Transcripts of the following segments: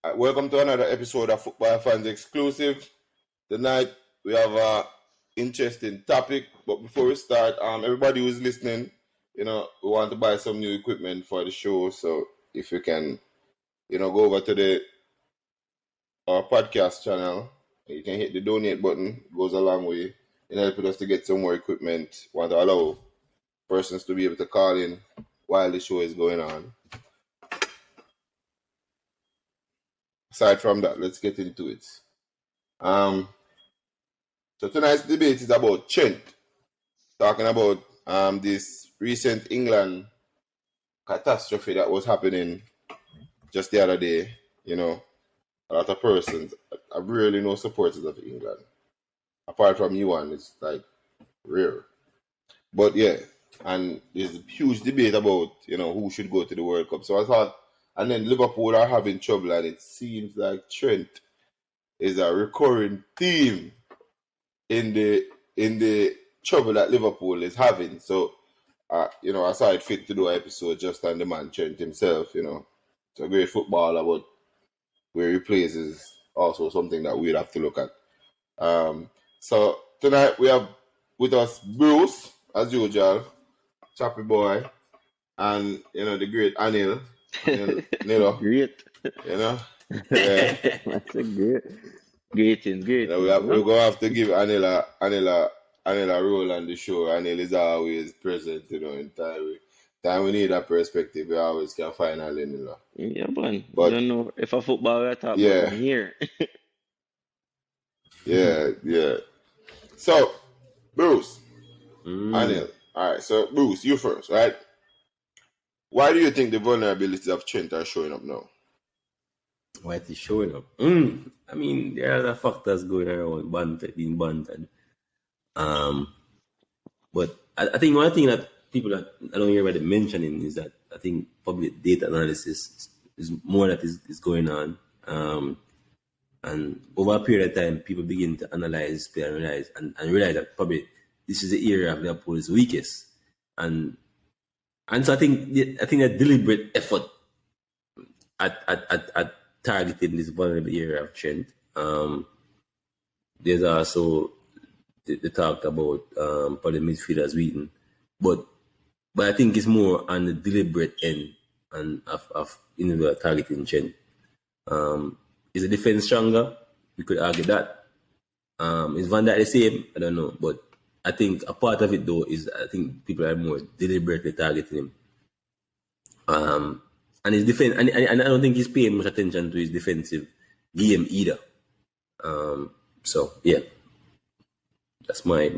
Welcome to another episode of Football Fans Exclusive. Tonight we have an interesting topic, but before we start, everybody who's listening, we want to buy some new equipment for the show. So if you can, go over to our podcast channel, you can hit the donate button. It goes a long way in helping us to get some more equipment. Want to allow persons to be able to call in while the show is going on. Aside from that, let's get into it. So tonight's debate is about Trent, talking about this recent England catastrophe that was happening just the other day. A lot of persons, I really know supporters of England. Apart from you, and it's like rare. But yeah, and there's a huge debate about who should go to the World Cup. So I thought, and then Liverpool are having trouble, and it seems like Trent is a recurring theme in the trouble that Liverpool is having. So, I saw it fit to do an episode just on the man Trent himself. It's a great footballer, but where he plays is also something that we'd have to look at. So tonight we have with us Bruce, as usual, Chappy Boy, and the great Anil. Great. Yeah. That's a great. We're gonna have to give Anil a role on the show. Anil is always present, in time we need that perspective. We always can find Anil. Yeah, man. But I don't know if a footballer talk about here. Yeah. So, Bruce, Anil. All right. So, Bruce, you first, right? Why do you think the vulnerabilities of Trent are showing up now? Why it is showing up? I mean, there are other factors going around being bantered. But I think one thing that people that I don't hear about mentioning is that I think public data analysis is more that is going on. And over a period of time, people begin to analyze play and realize that probably this is the area of Liverpool's weakest. And so I think a deliberate effort at targeting this vulnerable area of Trent. There's also the talk about probably midfielders weakened, but I think it's more on the deliberate end and of individual targeting Trent. Is the defense stronger? We could argue that. Is Van Dijk the same? I don't know, but I think a part of it though is I think people are more deliberately targeting him. And his defense, and I don't think he's paying much attention to his defensive game either. So yeah, that's my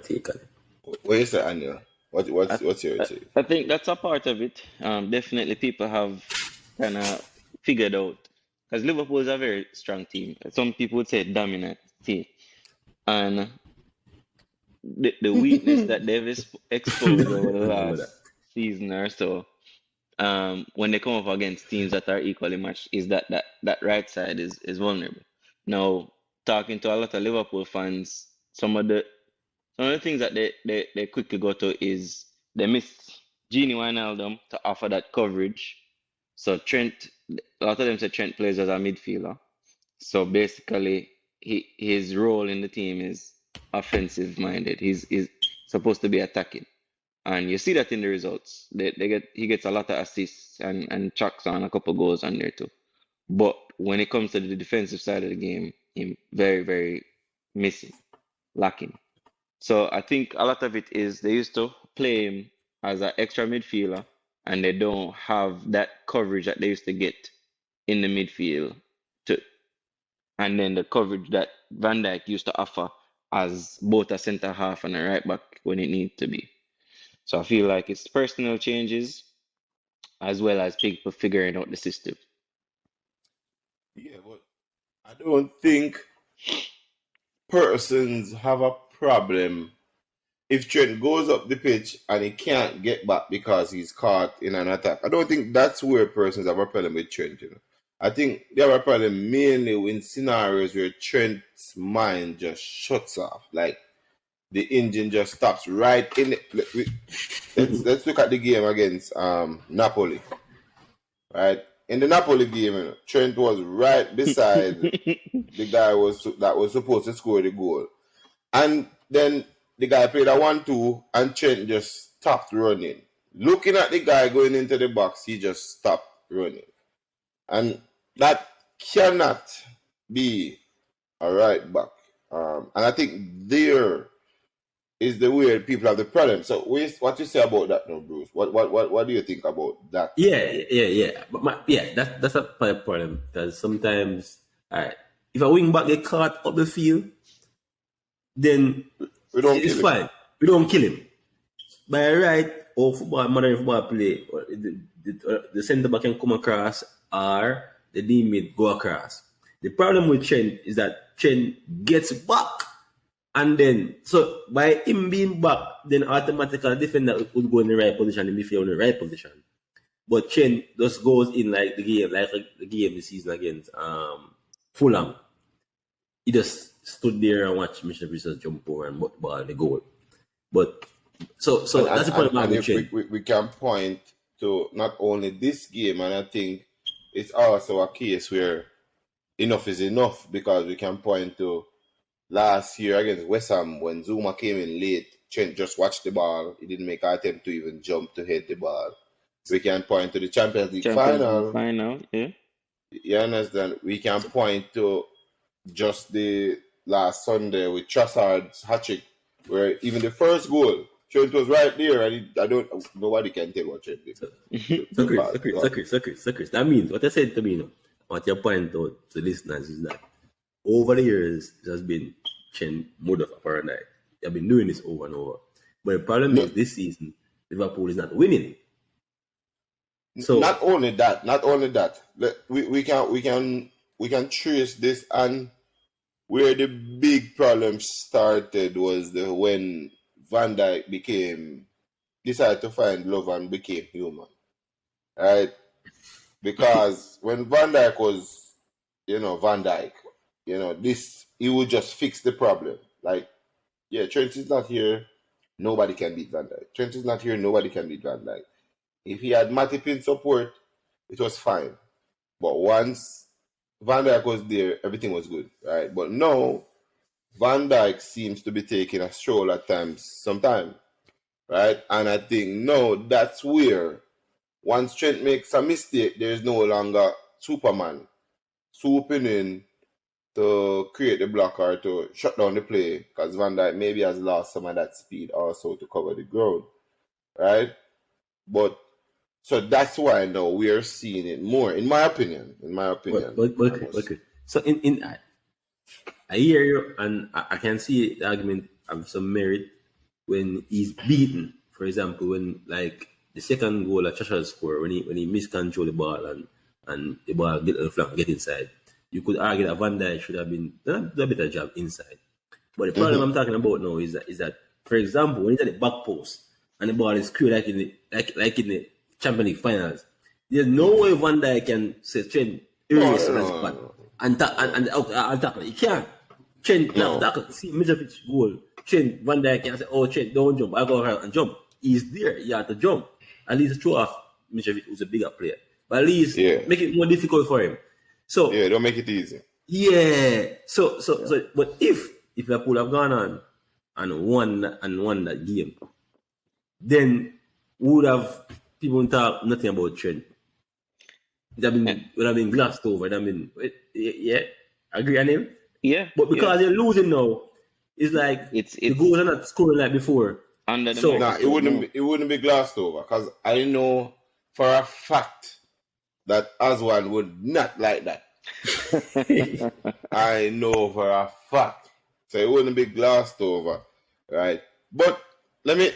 take on it. What is that, Anya? What's your take? I think that's a part of it. Definitely, people have kind of figured out because Liverpool is a very strong team. Some people would say dominant team, and the weakness that they've exposed over the last season or so. When they come up against teams that are equally matched, is that right side is vulnerable. Now, talking to a lot of Liverpool fans, some of the things that they quickly go to is they missed Gini Wijnaldum to offer that coverage. So Trent, a lot of them say Trent plays as a midfielder. So basically, his role in the team is offensive minded. He's supposed to be attacking. And you see that in the results. He gets a lot of assists and chucks on a couple goals on there too. But when it comes to the defensive side of the game, he's very, very missing, lacking. So I think a lot of it is they used to play him as an extra midfielder, and they don't have that coverage that they used to get in the midfield and then the coverage that Van Dijk used to offer as both a centre half and a right back when it needs to be. So I feel like it's personal changes as well as people figuring out the system. Yeah, but I don't think persons have a problem if Trent goes up the pitch and he can't get back because he's caught in an attack. I don't think that's where persons have a problem with Trent. I think they have a problem mainly in scenarios where Trent's mind just shuts off. Like the engine just stops right in it. Let's look at the game against Napoli. Right? in the Napoli game, you know, Trent was right beside the guy that was supposed to score the goal. And then the guy played a 1-2 and Trent just stopped running. Looking at the guy going into the box, he just stopped running. And that cannot be a right back. And I think there is the way people have the problem. So what you say about that now, Bruce? What do you think about that? Yeah. But that's a problem because sometimes, if a wing back get caught up the field, then it's fine. We don't kill him. By right, or modern football play, the centre back can come across or the teammate go across. The problem with Trent is that Trent gets back, and then so by him being back, then automatically the defender would go in the right position and midfield in the right position. But Trent just goes in like the game this season against Fulham. He just stood there and watched Mr. Priest jump over and put the ball in the goal. But so that's the problem with Trent. We can point to not only this game, and I think it's also a case where enough is enough, because we can point to last year against West Ham when Zuma came in late. Trent just watched the ball. He didn't make an attempt to even jump to hit the ball. We can point to the Champions League final. Yeah. You understand? We can point to just the last Sunday with Trossard's hat-trick, where even the first goal, Trent was right there, and nobody can tell what Trent did. So Chris, that means what I said to me, what you point out to listeners is that over the years, it has been Trent mode of paradise. They have been doing this over and over. But the problem is this season, Liverpool is not winning. So not only that. We can trace this, and where the big problem started was when Van Dijk decided to find love and became human, right? Because when Van Dijk was, Van Dijk, he would just fix the problem. Like, Trent is not here, nobody can beat Van Dijk. Trent is not here, nobody can beat Van Dijk. If he had Matip in support, it was fine. But once Van Dijk was there, everything was good, right? But now, Van Dijk seems to be taking a stroll at sometimes, right? And I think, that's where, once Trent makes a mistake, there is no longer Superman swooping in to create the block or to shut down the play, because Van Dijk maybe has lost some of that speed also to cover the ground, right? But so that's why now we are seeing it more, in my opinion. Okay. So I hear you, and I can see the argument have some merit when he's beaten. For example, when like the second goal that Chashal scored, when he miscontrol the ball and the ball get on the flank, get inside, you could argue that Van Dijk should have been done a better job inside. But the problem I'm talking about now is that for example, when he's at the back post and the ball is clear like in the Champions League finals, there's no way Van Dijk can say Trent erase on the spot and tackle. He can't. Trent now tackle. See Mitrovic goal. Trent Van Dijk can say, Trent, don't jump. I go ahead and jump. He's there. He had to jump. At least throw off Mitrovic, who's a bigger player. But at least make it more difficult for him. So don't make it easy. Yeah. So but if Liverpool have gone on and won that game, then would have people talk nothing about Trent. It would have been glossed over. Agree on him? Yeah. But because they're losing now, it's like the goals are not scoring like before. It wouldn't be glossed over, because I know for a fact that Aswan would not like that. I know for a fact. So it wouldn't be glossed over, right? But let me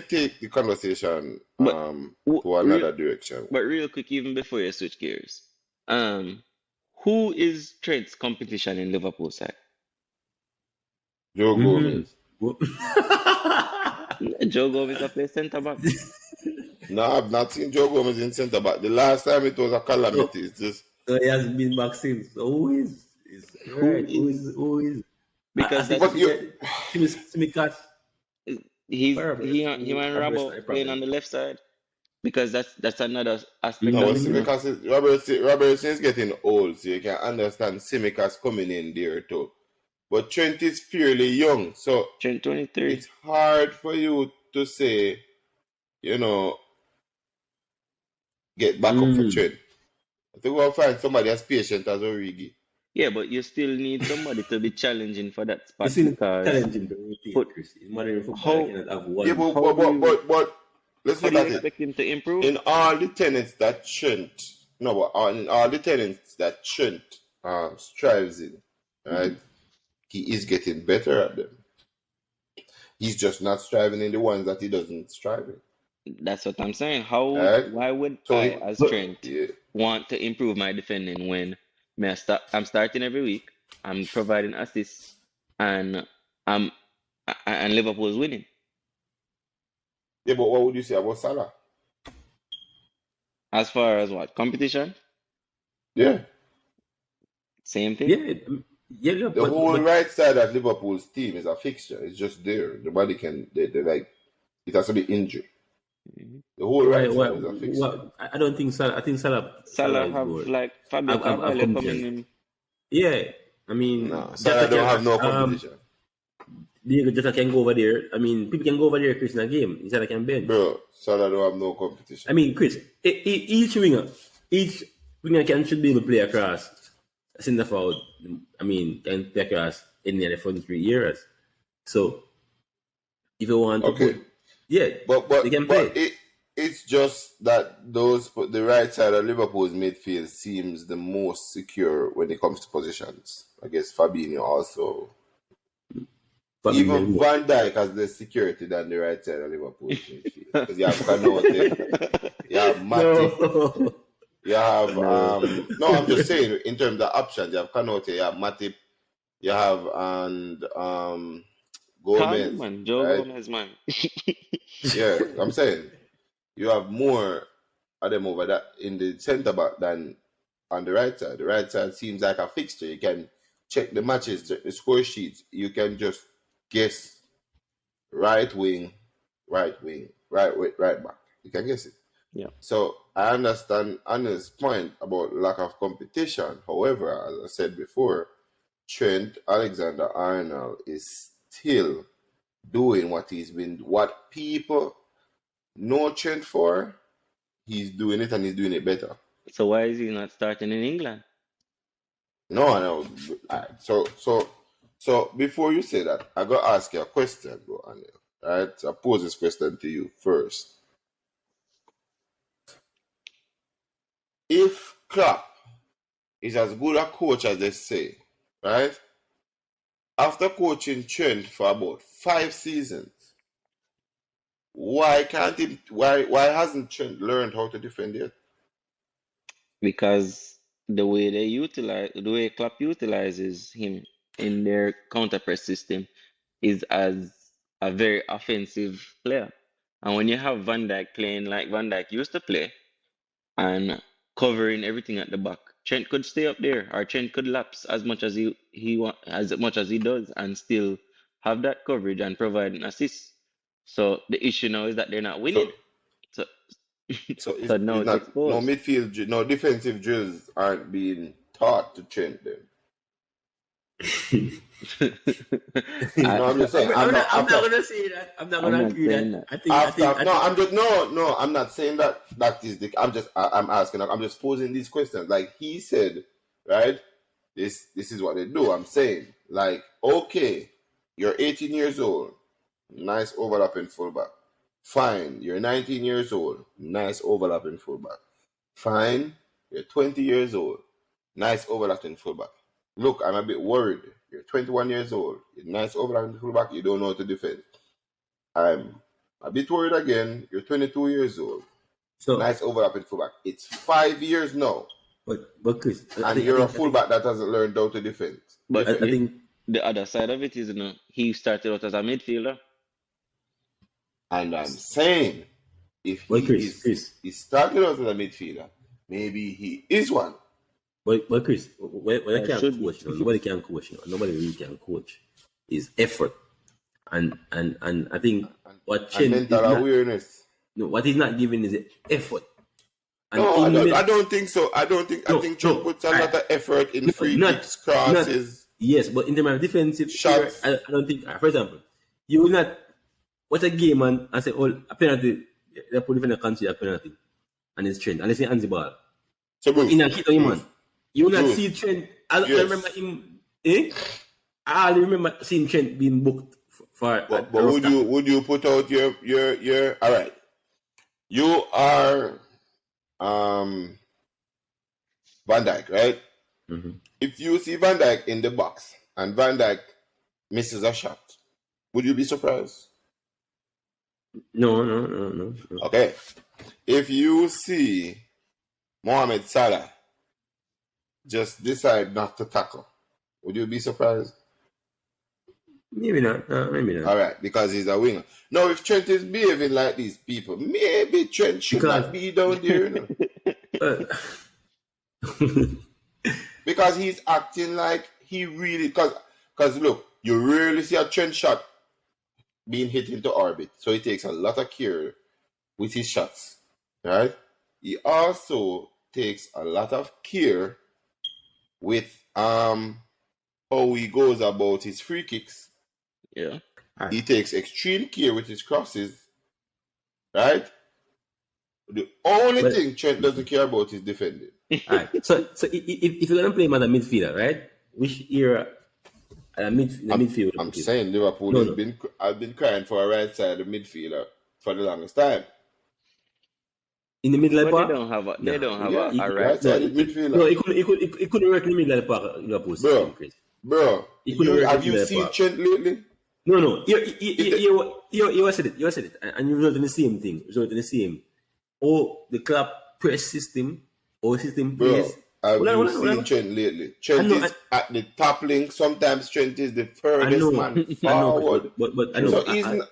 take the conversation to another direction. But real quick, even before you switch gears, who is Trent's competition in Liverpool side? Joe Gomez. Joe Gomez a play centre back. No, I've not seen Joe Gomez in centre back. The last time it was a calamity. It's just he hasn't been back since. So who is? Who is? Because Simikas. He went Rabo playing on the left side. because that's another aspect No, of but it, you know. Simicas is Robertson is getting old, so you can understand Simicas coming in there too. But Trent is fairly young, so Trent 23. it's hard for you to say, you know, get back up for Trent. I think we'll find somebody as patient as Origi. Yeah, but you still need somebody to be challenging for that It's spot still because challenging to rotate, put Chris. In modern football, I how cannot have Yeah, one. how do you but let's how look do you at it. expect him to improve? In all the tenets that Trent, no, but in all the tenets that Trent strives in, right, Mhm. he is getting better at them. He's just not striving in the ones that he doesn't strive in. That's what I'm saying. How Right? why would So I, he, as But Trent, yeah, want to improve my defending when I'm starting every week, I'm providing assists, and I'm and Liverpool's winning. yeah, but what would you say about Salah? As far as what competition, Yeah, same thing. yeah, yeah, the but whole right side of Liverpool's team is a fixture. It's just there. Nobody can. They like it has to be injured. Mhm. The whole why, right why, side is a fixture. why? I don't think Salah. I think Salah Salah is have good. like Fabio I've Carvalho coming competition. in. Yeah, I mean, No, Salah Jota don't can have no competition, Diego Jota can go over there. I mean, people can go over there, Chris, in a game. Instead, I can bench. bro. Salah don't have no competition. I mean, Chris, each winger should be able to play across a centre forward. I mean, can play across any of the front 3 years. So if you want to Okay, put, yeah, but they can but play. it's just that the right side of Liverpool's midfield seems the most secure when it comes to positions. I guess Fabinho also. Fabinho Even more. Van Dijk has less security than the right side of Liverpool's midfield because you have Canote, you have Matip, No, you have no. no. I'm just saying in terms of options, you have Canote, you have Matip, you have and Calm down, Gomez, man. Joe right? Gomez, man. Yeah, I'm saying you have more of them over that in the centre back than on the right side. The right side seems like a fixture. You can check the matches, check the score sheets. You can just guess right wing, right back. You can guess it. Yeah. So I understand Anna's point about lack of competition. However, as I said before, Trent Alexander-Arnold is still doing what people know Trent for. He's doing it and he's doing it better. So why is he not starting in England? No, no. So before you say that, I got to ask you a question, bro, Anil. Right? So I pose this question to you first. If Klopp is as good a coach as they say, right? After coaching Trent for about 5 seasons, why can't he? Why hasn't Trent learned how to defend yet? Because the way Klopp utilizes him in their counter press system is as a very offensive player. And when you have Van Dijk playing like Van Dijk used to play and covering everything at the back, Trent could stay up there, or Trent could lapse as much as as much as he does, and still have that coverage and provide an assist. So the issue now is that they're not So winning. So so so now it's it's not no exposed. no defensive drills aren't being taught to Trent then. No, I'm just saying. I'm not I'm not after gonna say that. I'm not I'm gonna not agree saying that. that. no. I'm just no. I'm not saying that is the. I'm asking. I'm just posing these questions. Like he said, right? This is what they do. I'm saying, like, okay, you're 18 years old, nice overlapping fullback. Fine, you're 19 years old, nice overlapping fullback. Fine, you're 20 years old, nice overlapping fullback. Look, I'm a bit worried. You're 21 years old, you're nice overlapping fullback, you don't know how to defend. I'm a bit worried again. You're 22 years old, so. nice overlapping fullback. It's 5 years now, But Chris, and you're a fullback that hasn't learned how to defend. But I it, think. the other side of it is, he started out as a midfielder. And I'm saying, if But Chris, he started out as a midfielder, maybe he is one. but Chris, when I Or can't should be. coach, nobody can coach. Nobody really can coach. Is effort, and I think what And Chen is mental not. awareness. No, what he's not giving is the effort. And No, in I don't think so. I think Trent puts a lot of effort in free kicks, crosses. Yes, but in terms of defensive shots. I don't think. For example, you will not watch a game and say, "Oh, a penalty." They put defender consider a penalty, and it's Trent, unless he hands the ball. So Bruce, in a hit on him, man, you will not Bruce. see Trent. I Yes. remember him. I remember seeing Trent being booked for. But would you put out your all right? You are Van Dijk, right? Mm-hmm. If you see Van Dijk in the box and Van Dijk misses a shot, would you be surprised? No. Okay. If you see Mohamed Salah just decide not to tackle, would you be surprised? Maybe not. Maybe not. All right, because he's a winger. Now, if Trent is behaving like these people, maybe Trent should not be down there, you know? Because he's acting like he really... Because look, you rarely see a Trent shot being hit into orbit. So he takes a lot of care with his shots, right? He also takes a lot of care with how he goes about his free kicks. Yeah. He takes extreme care with his crosses, right? The only thing Trent doesn't care about is defending. All right. So if you're gonna play him as a midfielder, right? Which era? Midfield. I'm saying Liverpool I've been crying for a right side of midfielder for the longest time. In the middle of the But park? they don't have a right right side midfielder. No, he couldn't work in the middle of the park. Liverpool system, Chris. Bro, have you seen Trent lately? No. You said it. And you result in the same thing. Result in the same. Or the club press system, or system plays. Have you seen Trent lately? Trent is at the top link. Sometimes Trent is the furthest man forward. But I know. So he's not...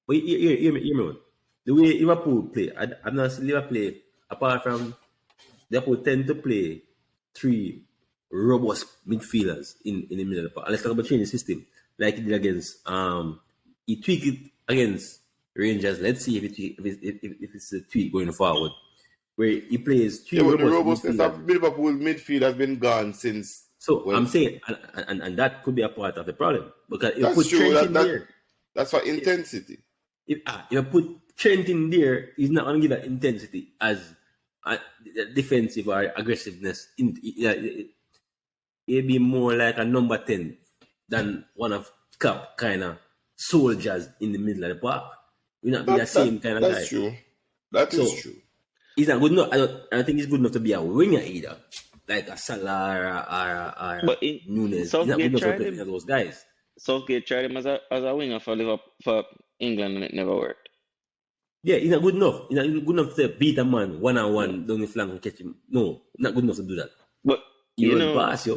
But hear me. The way Liverpool play, I've not seen Liverpool play, apart from Liverpool tend to play three robust midfielders in the middle of the park. Let's talk about changing the system. Like he did against, he tweaked it against Rangers. Let's see if it's a tweak going forward. Where he plays three the robustness of Liverpool midfield has been gone since. So I'm saying, and that could be a part of the problem. Because if you put Trent in there. That's for intensity. If you put Trent in there, he's not going to give that intensity as defensive or aggressiveness. It'd be more like a number 10 than one of Cup kind of soldiers in the middle of the park. We're not be the same kind of guy. That's true. That is true. He's not good enough. I don't think he's good enough to be a winger either. Like a Salah or Nunes. He's not good enough to play those guys. Southgate tried him as a winger for England, and it never worked. Yeah, he's not good enough. He's not good enough to beat a man one-on-one down the flank and catch him. No, not good enough to do that. But you know, pass,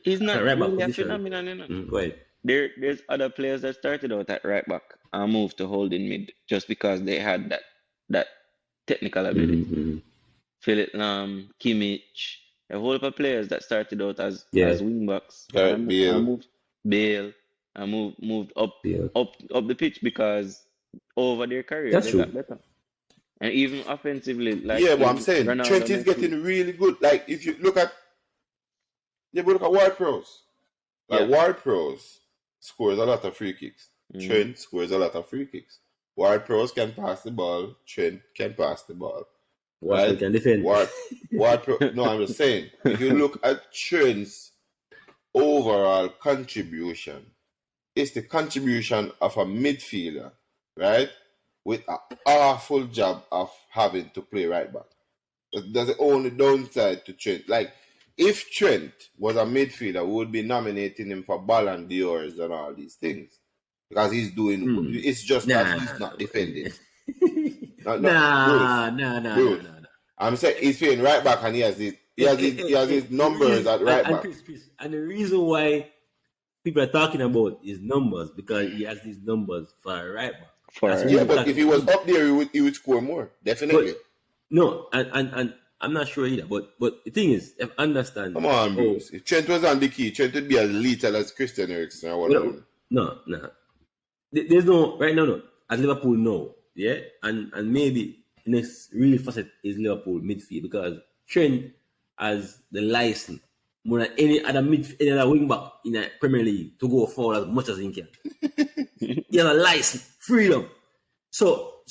he's not really a phenomenon. You know? Go ahead. There's other players that started out at right back and moved to holding mid just because they had that technical ability. Mm-hmm. Philip Lam, Kimmich, a whole lot of players that started out as wing backs. Bale and moved up the pitch because over their career they got better. And even offensively, like but I'm saying Ronaldo Trent is getting really good. Like if you look at Ward-Prowse. Ward-Prowse scores a lot of free kicks. Trent scores a lot of free kicks. Ward-Prowse can pass the ball. Trent can pass the ball. Ward can defend. No, I'm just saying. If you look at Trent's overall contribution, it's the contribution of a midfielder, right? With an awful job of having to play right back. That's the only downside to Trent. Like, if Trent was a midfielder, we would be nominating him for Ballon d'Ors and all these things. Because he's doing... It's just that he's not defending. No. I'm saying he's playing right back and he has his numbers at right back. And the reason why people are talking about his numbers, because he has these numbers for right back. But if he was up there, he would score more. Definitely. And I'm not sure either. But the thing is, if I understand... Come on, Bruce. If Trent was on the key, Trent would be as lethal as Christian Eriksen or whatever. No. There's no... Right now, no. As Liverpool know, yeah, and maybe the next real facet is Liverpool midfield because Trent has the license more than any other wing back in the Premier League to go forward as much as he can. He has a license, freedom. So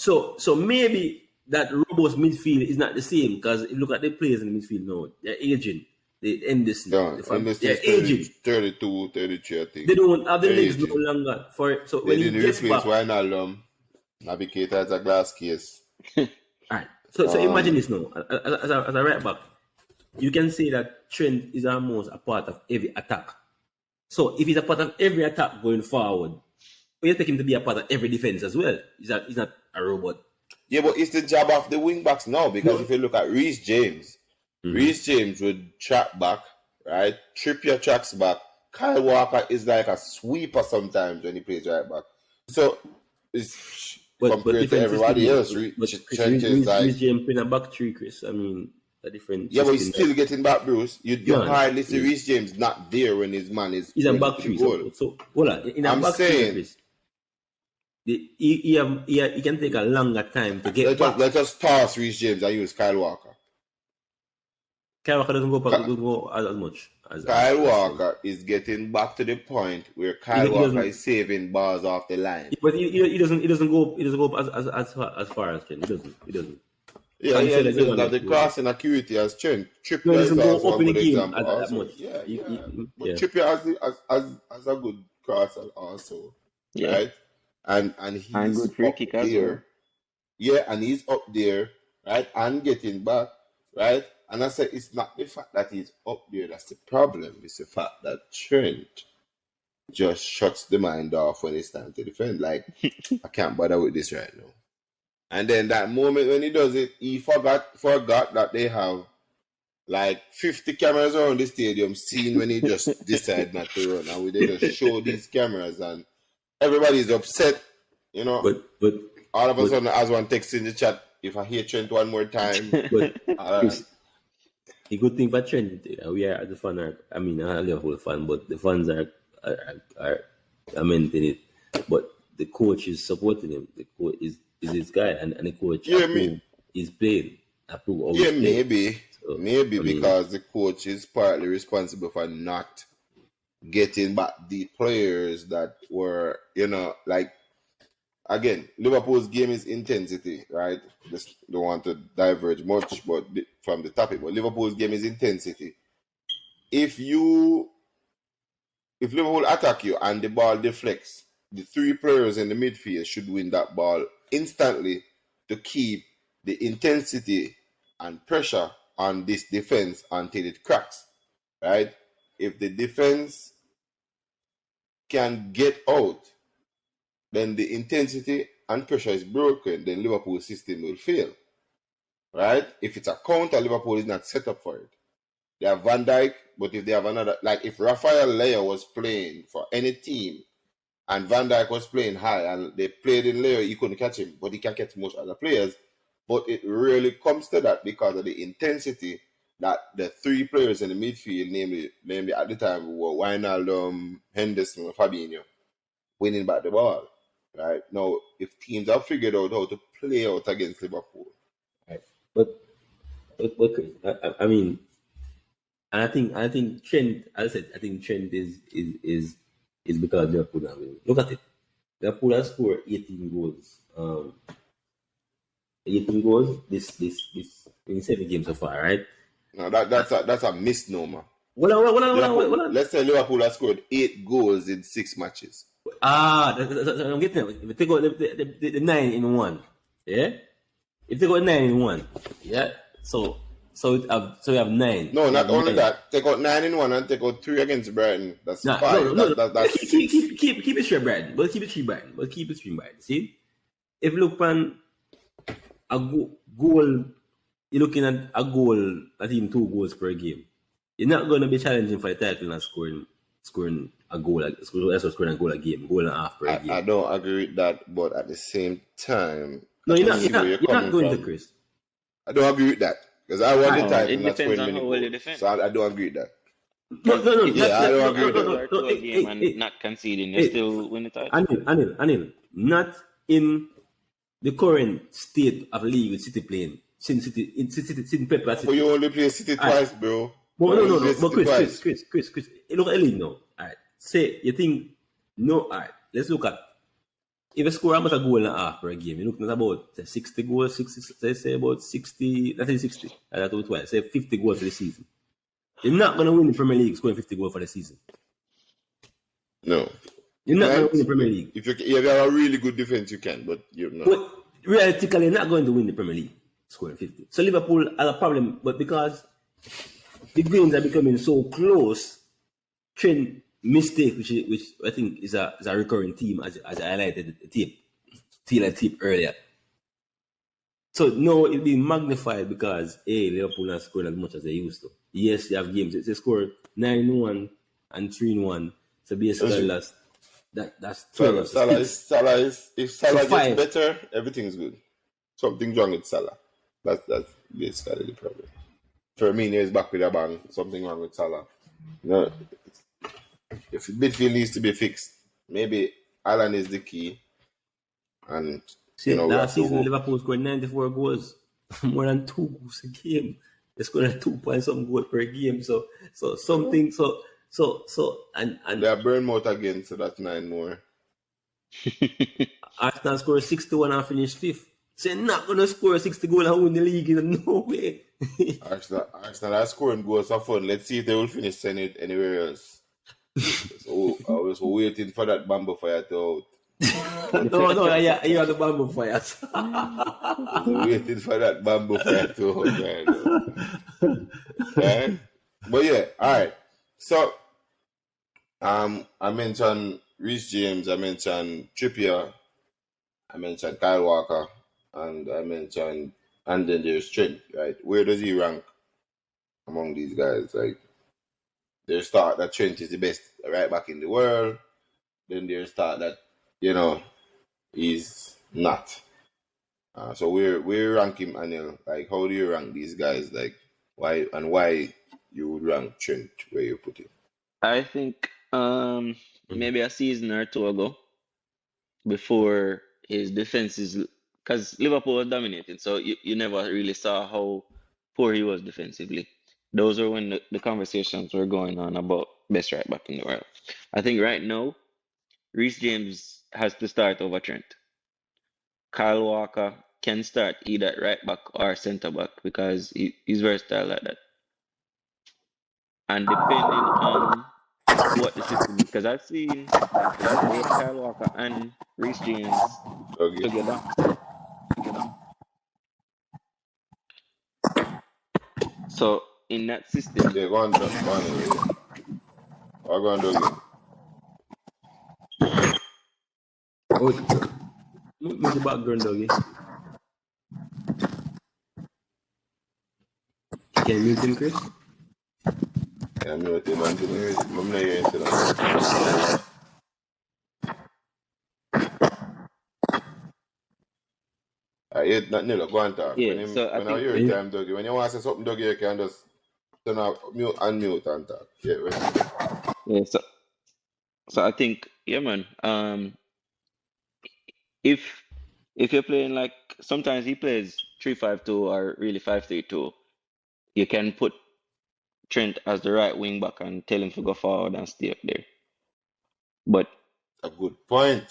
maybe that robust midfield is not the same because if you look at the players in the midfield now, they're aging. They Henderson, they're aging. 32, 33, I think. They don't have the They're legs aging. no longer for it. So They when he didn't gets replace back, Wijnaldum. Navigator as a glass case. right. So imagine this now. As a right back, you can say that Trent is almost a part of every attack. So if he's a part of every attack going forward, we expect him to be a part of every defense as well. He's not a robot. Yeah, but it's the job of the wing backs now because if you look at Reece James, Reece James would track back, right? Trippier tracks back. Kyle Walker is like a sweeper sometimes when he plays right back. So it's compared to everybody else. Trent is like Reece James playing a back three, Chris. I mean, a different. Yeah, but he's still getting back, Bruce. You hardly see Reece James not there when his man is. He's a back three. So hold on. In a back three, Chris, he can take a longer time to get back. Let us toss Reece James and use Kyle Walker. Kyle Walker doesn't go as much. Kyle Walker is getting back to the point where Kyle Walker is saving balls off the line. But he doesn't go as far as Trent. He doesn't. Yeah, he doesn't have the crossing accuracy as Trent. Trippier is also one good example. But Trippier has a good crosser also, right? And he's good free kick as well. Yeah, and he's up there, right? And getting back, right? And I said it's not the fact that he's up there that's the problem. It's the fact that Trent just shuts the mind off when it's time to defend. Like, I can't bother with this right now. And then that moment when he does it, he forgot that they have like 50 cameras around the stadium seeing when he just decide not to run. And they just show these cameras and everybody's upset, you know. But all of a sudden, as one text in the chat, if I hear Trent one more time. The good thing for Trent, we are the fan. I'm a Liverpool fan, but the fans are lamenting it. But the coach is supporting him. The coach is his guy, and the coach is playing. Maybe because the coach is partly responsible for not getting back the players that were, like, again, Liverpool's game is intensity, right? Just don't want to diverge much from the topic, but Liverpool's game is intensity. If Liverpool attack you and the ball deflects, the three players in the midfield should win that ball instantly to keep the intensity and pressure on this defense until it cracks, right? If the defense can get out, then the intensity and pressure is broken, then Liverpool's system will fail, right? If it's a counter, Liverpool is not set up for it. They have Van Dijk, but if they have another, like if Rafael Leao was playing for any team and Van Dijk was playing high and they played in Leao, you couldn't catch him, but he can catch most other players. But it really comes to that because of the intensity that the three players in the midfield, namely at the time, were Wijnaldum, Henderson, and Fabinho, winning back the ball. Right now, if teams have figured out how to play out against Liverpool, right? But I mean, and I think Trent. As I said, I think Trent is because Liverpool are winning. Look at it. Liverpool has scored 18 goals. 18 goals this in 7 games so far, right? No, that's a misnomer. Well, let's say Liverpool has scored 8 goals in 6 matches. I'm getting it. If they go the 9 in 1, yeah. If they go 9 in 1, yeah. So we have 9. No, not only 9. That. Take out 9 in 1 and take out 3 against Brighton. That's 5. No. That's keep it straight, Brighton. But keep it straight, Brighton. See, if you look on a goal, you're looking at a goal, not even 2 goals per game. You're not going to be challenging for the title and scoring a goal, scoring a goal a game, goal and a half per game. I don't agree with that, but at the same time, no, you're not going to, Chris. I don't agree with that because I want the title. It depends on how well you defend. So I don't agree with that. No. Yeah, I don't agree with that. Game and not conceding, you still win the title. Anil, not in the current state of the league with City playing. Since Pep at But City. you only play City twice, bro. But You only no. play But City twice. Chris, look at the league now. Alright. Say you think no, alright. Let's look at if you score how much a goal and a half per game, you're looking at about 60 goals, 60, say about 60, let's say 60. That's what twice. Say 50 goals for the season. You're not gonna win the Premier League scoring 50 goals for the season. No. You're not going to Right? win the Premier League. If you have a really good defense, you can, but you're not. But realistically, you're not going to win the Premier League scoring 50. So Liverpool has a problem, but because the games are becoming so close, Trent mistake, which I think is a recurring theme, as I highlighted the tip earlier. So now it's being magnified because Liverpool not scoring as much as they used to. Yes, they have games. They score 9-1 and 3-1. So basically that's Salah is if Salah So gets better, everything's good. Something's wrong with Salah. That's basically the problem. Firmino is back with a bang. Something wrong with Salah. No, if the midfield needs to be fixed, maybe Alan is the key. And last season Liverpool scored 94 goals, more than 2 goals a game. They scored 2 point some goal per game. So something and they are Bournemouth again, so that's 9 more. Arsenal scored 61 and finished 5th. So you're not gonna score 60 goals and win the league in no way. Arsenal are scoring goals for fun. Let's see if they will finish sending it anywhere else. So I was waiting for that bamboo fire to out. No, you have the bamboo fires. Waiting for that bamboo fire to out, man. Okay? But yeah, all right. So I mentioned Reece James, I mentioned Trippier, I mentioned Kyle Walker, and then there's Trent, right? Where does he rank among these guys? Like, there's thought that Trent is the best right back in the world. Then there's thought that, he's not. So where rank him, Anil? Like, how do you rank these guys? Like, why you would rank Trent where you put him? I think maybe a season or two ago, before his defense is, because Liverpool was dominating, so you never really saw how poor he was defensively. Those are when the conversations were going on about best right back in the world. I think right now, Reece James has to start over Trent. Kyle Walker can start either at right back or centre back because he's versatile like that. And depending on what the system is, because I've seen both Kyle Walker and Reece James together. So in that system, Yeah, go on. What going to do again? Move the background, doggy. Can you mute him, Chris? Yeah, I'm not hearing that. Nilo, go on talk. yeah. When So I I think hear time, Dougie, when you want to say something, Dougie, you can just turn off, unmute and talk. Yeah, right. yeah. So I think man. If you're playing like sometimes he plays 3-5-2 or really 5-3-2, you can put Trent as the right wing back and tell him to go forward and stay up there. But A good point.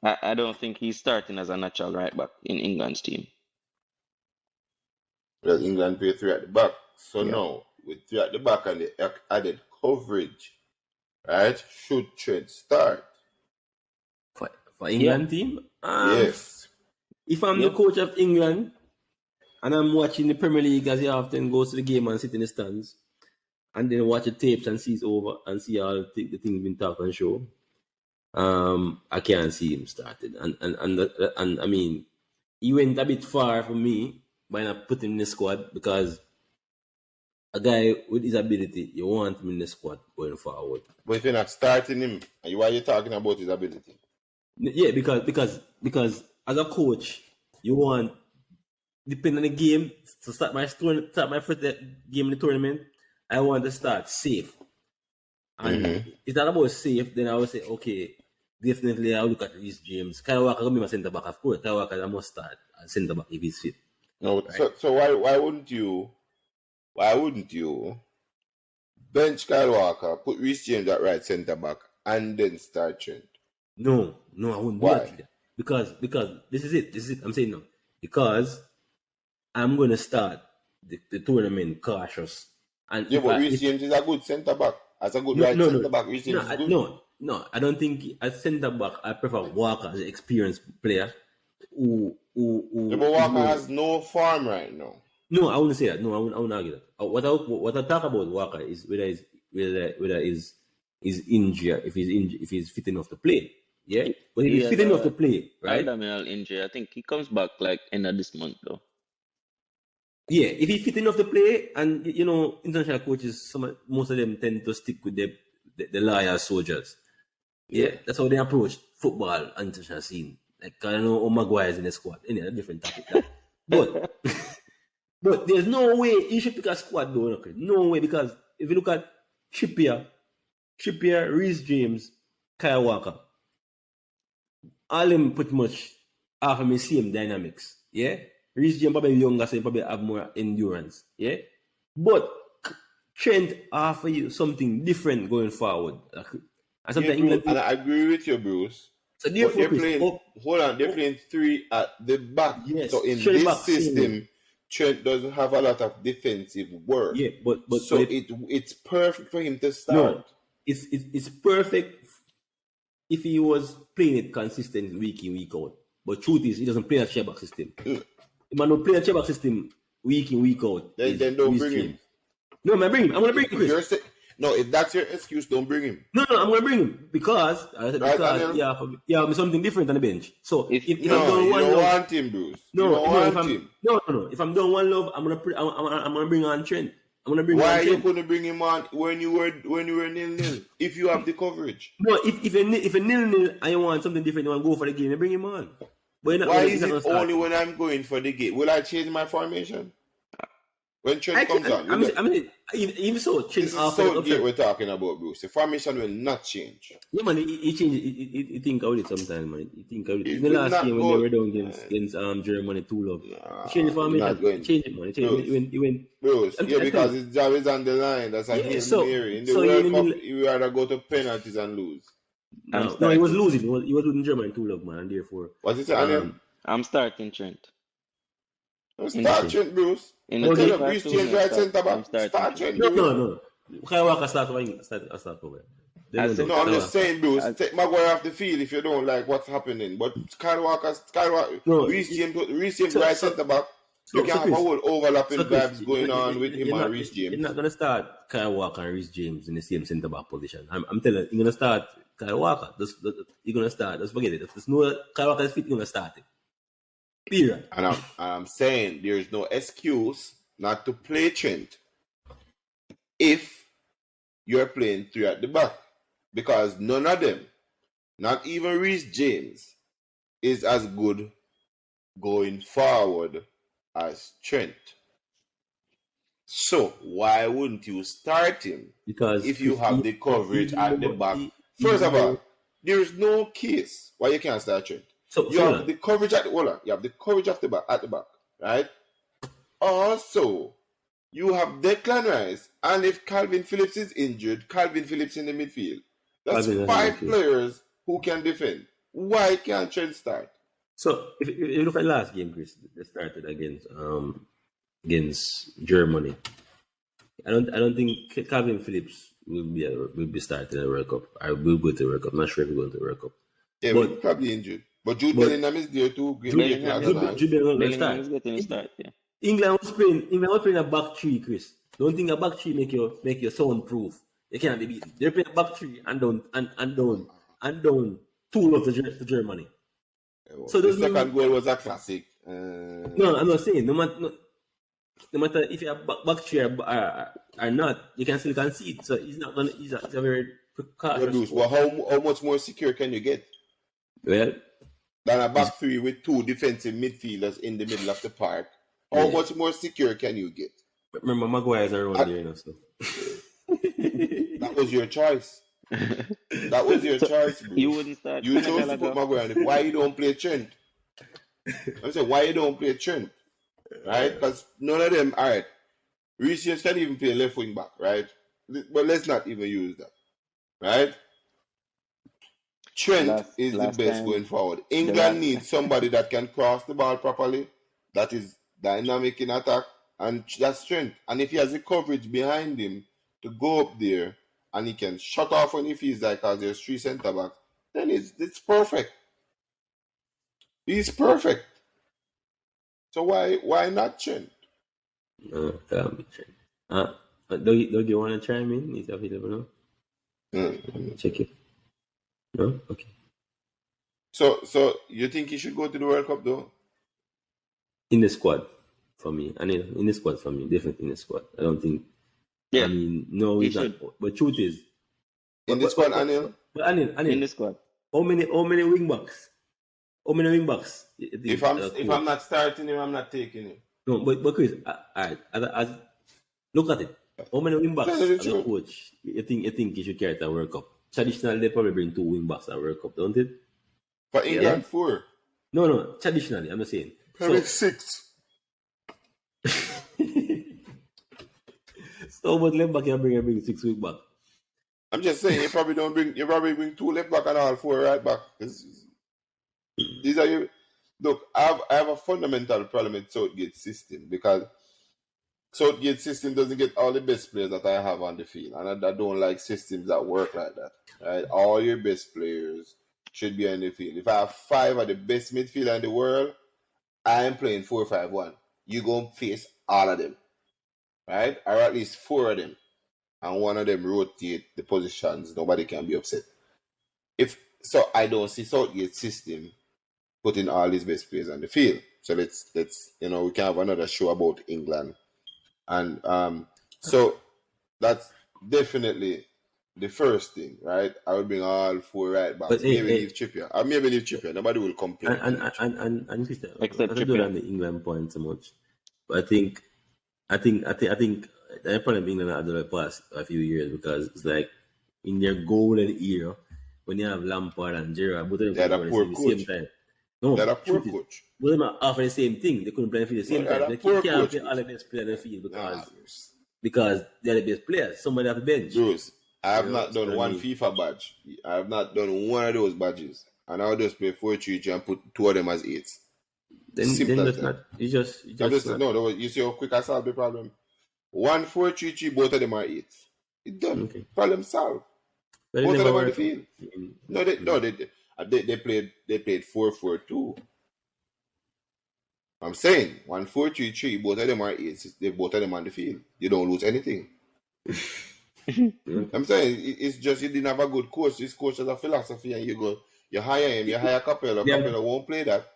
I don't think he's starting as a natural right back in England's team. Well, England play 3 at the back. So Yeah. now, with 3 at the back and the added coverage, right, should Trent start? For England team? Yes. If I'm the coach of England and I'm watching the Premier League as he often goes to the game and sit in the stands and then watch the tapes and see it's over and see all the things been talked and show, I can't see him starting. And I mean, he went a bit far for me by not putting him in the squad because a guy with his ability, you want him in the squad going forward. But if you're not starting him, why are you talking about his ability? Yeah, because as a coach, you want, depending on the game, to start my first game in the tournament, I want to start safe. And if it's not about safe, then I would say, okay, definitely I'll look at Reece James. Kyle Walker will be my centre back, of course. Kyle Walker I must start as centre back if he's fit. No, Right. so why wouldn't you bench Kyle Walker, put Reece James at right centre back, and then start Trent? No, I wouldn't do Why? that. Because this is it. I'm saying no. Because I'm gonna start the tournament cautious. And Yeah, but Reece James is a good centre back. As a good centre back, Reece James is good. No, I don't think as centre back I prefer Walker as an experienced player who Yeah, but Walker has no form right now. No, I wouldn't say that. No, I wouldn't argue that. What I talk about Walker is whether is injury, if he's fit enough to play. Yeah, but if he's fit enough to play, right? Abdominal injury. I think he comes back like end of this month though. Yeah, if he's fit enough to play, and you know, international coaches, most of them tend to stick with the loyal soldiers. Yeah, that's how they approach football and international scene. Like I don't know, Maguire is in the squad. Anyway, a different topic. But but there's no way you should pick a squad though. Okay? No way, because if you look at Trippier, Reece James, Kyle Walker, all them pretty much have the same dynamics. Yeah, Reece James probably younger, so he probably have more endurance. Yeah, but Trent offer you something different going forward. And I agree with you, Bruce. So therefore, they're playing three at the back. Yes, so in this system, Trent doesn't have a lot of defensive work. Yeah, but so it's perfect for him to start. No, it's perfect if he was playing it consistently week in, week out. But truth is, he doesn't play a chairback system. If man don't play a chairback system week in, week out, then don't bring him. No, I'm gonna bring him, Chris. No, if that's your excuse, don't bring him. No, I'm gonna bring him because something different on the bench. So if I'm doing one love, want him, Bruce. If I'm doing one love, I'm gonna bring on Trent. I'm gonna bring. Why are you gonna bring him on when you were 0-0? If you have the coverage. No, if a 0-0 and you want something different, you want to go for the game, you bring him on. But why is it only when I'm going for the game? Will I change my formation? When Trent comes on, I mean, even so, Trent this is Southgate we're talking about, Bruce. The formation will not change. Yeah, man, he change. He think about it sometimes, man. He think about it. Even last game when they were down against Germany 2-0, he changed the formation. Change it, man. He went. Bruce, because his job is on the line. That's a Hail Mary. In the World Cup, he would rather go to penalties and lose. No, he was losing. He was losing Germany 2-0, man, and therefore. What's it saying? I'm starting Trent. Start Trent, Bruce. Reece James right centre back. Start Trent. No. Kyle Walker start over. I'm just saying, Bruce. Take Maguire off the field if you don't like what's happening. But Kyle Walker, Reece James right centre back. You can have a whole overlapping vibes going on with him and Reece James. You're not gonna start Kyle Walker and Reece James in the same centre back position. I'm telling you, you're gonna start Kyle Walker. You're gonna start. Just forget it. If there's no Kyle Walker is fit, you're gonna start it. Period. And I'm saying there is no excuse not to play Trent if you're playing three at the back, because none of them, not even Reece James, is as good going forward as Trent. So why wouldn't you start him? Because if you have the coverage at the back, first of all, there is no case why you can't start Trent. So you have the coverage at the back, right? Also, you have Declan Rice, and if Calvin Phillips is injured, Calvin Phillips in the midfield. That's 5 players who can defend. Why can't Trent start? So if you look at last game, Chris, they started against Germany. I don't think Calvin Phillips will be starting the World Cup. I will go to the World Cup. I'm not sure if he'll go to the World Cup. Yeah, but probably injured. But Jude Bellingham is there too. Jude Bellingham is getting a start. Yeah. England was playing a back three, Chris. Don't think a back three make you soundproof. They can't be beaten. They're playing a back three and down 2-0 to Germany. Yeah, so the second goal was a classic. No, I'm not saying no matter if you're back three or not, you can still concede. So he's not gonna. He's a very precautious. Well, how much more secure can you get? Well, than a back three with 2 defensive midfielders in the middle of the park. How much more secure can you get? Remember, Maguire's around there, so. That was your choice. That was your So choice, Bruce. you wouldn't start You Conor chose to put Gallagher. Maguire on it. Why you don't play Trent? I'm saying, why you don't play Trent? Right? Because none of them, all right. Reece James can even play left wing back, right? But let's not even use that, right? Trent is the Last best time going forward. the England last needs somebody that can cross the ball properly, that is dynamic in attack, and that's Trent. And if he has the coverage behind him to go up there and he can shut off when he feels like because there's 3 centre backs, then it's perfect. He's perfect. So why not Trent? No, can't be Trent. Don't you want to chime in? Is available now? Check it. No? Okay. So you think he should go to the World Cup though? In the squad for me. In the squad for me. Definitely in the squad. I don't think. Yeah, I mean, no, he he's not. should. But truth is, In the squad, Anil? but Anil, In the squad. how many wing backs? How many wing backs? You think, If I'm not starting him, I'm not taking him. no, but Chris, alright, look at it. How many wing backs Tell you the as a truth. coach you think you should carry at a World Cup? Traditionally, they probably bring 2 wing backs at World Cup, don't it? For England, 4. No. Traditionally, I'm not saying. Probably So, 6. so what left back you bring 6 wing back? I'm just saying you probably bring 2 left back and all 4 right back. These are your look. I have a fundamental problem with Southgate's system because Southgate's system doesn't get all the best players that I have on the field, and I don't like systems that work like that. Right? All your best players should be on the field. If I have 5 of the best midfielder in the world, I am playing 4-5-1. You go face all of them, right? Or at least 4 of them, and one of them rotate the positions. Nobody can be upset. So, I don't see Southgate's system putting all his best players on the field. So let's we can have another show about England, and so that's definitely the first thing, right? I would bring all 4 right backs. But Maybe leave Trippier. Or maybe leave Trippier. Nobody will complain. and Christian, Except I don't do Trippier. on the England point so much. But I think the problem England had the past a few years because it's like in their golden era when you have Lampard and Gerrard, both of them They had a could poor play at the coach. same time. No, They had a poor truth is, coach. both of them are offer the same thing. They couldn't play for the same No, they had time. a They poor can't coach, play all the Bruce. best players on the field Nah, because they're the best players. Somebody have the bench. Bruce, I have You know, not done so I one mean- FIFA badge. I have not done one of those badges. And I'll just play 4-3-3 and put 2 of them as 8s. Then Simple as just that. not. You just not. No, you see how quick I solve the problem? 1-4-3-3, both of them are 8s. It's done. Okay. Problem solved. But it Both of never them on the worked. field. No, they played 4-4-2. I'm saying 1-4-3-3, both of them are 8s. They both of them on the field. You don't lose anything. I'm saying it's just you didn't have a good coach. This coach has a philosophy, and you hire him, you hire Capello. Yeah. Capello won't play that.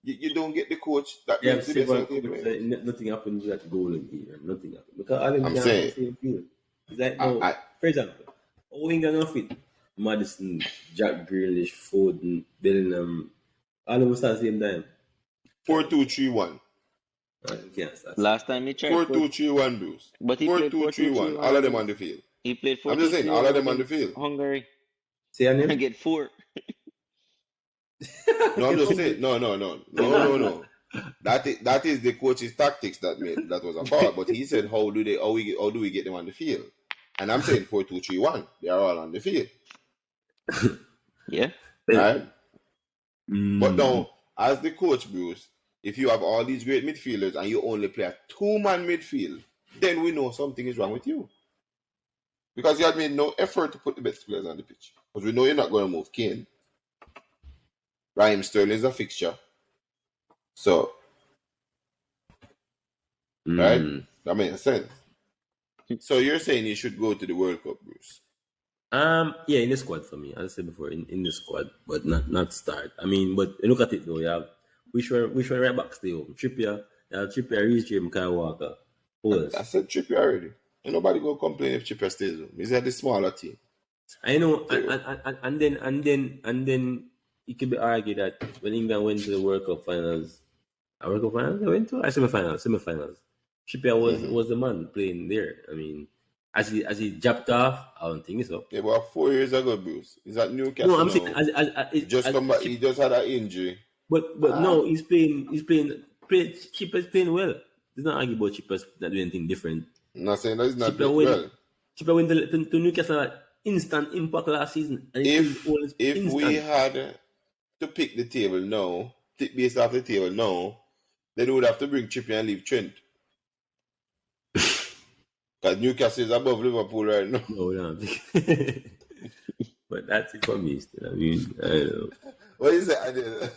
You don't get the coach that They have brings the best several out of the coaches players. that nothing happens at goal in here. Nothing happens. Because all them I'm can't saying- play the same field. It's like no, for example, how England don't fit Madison, Jack Grealish, Foden, Bellingham, all of them start the same time. 4-2-3-1. You can't start. Last time he tried. 4-2-3-1, Bruce. But he played 4-2-3-1. 4-2-3-1 All of them on the field. He played 4 I'm just saying, all of them on the field. Hungary. Say your I name? get 4. No, I'm just saying. No. That is the coach's tactics that was a fault. But he said, how do we get them on the field? And I'm saying 4-2-3-1. They are all on the field, Yeah. right? But now, as the coach, Bruce, if you have all these great midfielders and you only play a 2-man midfield, then we know something is wrong with you. Because you had made no effort to put the best players on the pitch. Because we know you're not going to move Kane. Raheem Sterling is a fixture. So, right? That makes sense. So you're saying he should go to the World Cup, Bruce? Yeah, in the squad for me. As I said before, in the squad, but not start. I mean, but look at it though. You have which one right back still? Trippier, Reece James, Kyle Walker. Who else? I said Trippier already. Ain't nobody go complain if Trippier stays home. He's at the smaller team. I know, and then it could be argued that when England went to the World Cup finals, they went to semifinals. Trippier was the man playing there. I mean, As he dropped off, I don't think so. Yeah, but 4 years ago, Bruce. He's at Newcastle No, I'm now. saying He just come back. He just had an injury. But no, he's playing. Chipper's playing well. There's not argue about Chipper's not doing anything different. I'm not saying that he's not Chipper doing went, well. Chipper went to Newcastle at instant impact last season. And If instant. we had to pick the table now, based off the table now, then we would have to bring Chippy and leave Trent. Because Newcastle is above Liverpool right now. No, no. But that's it for me still. I mean, I don't know. What is it?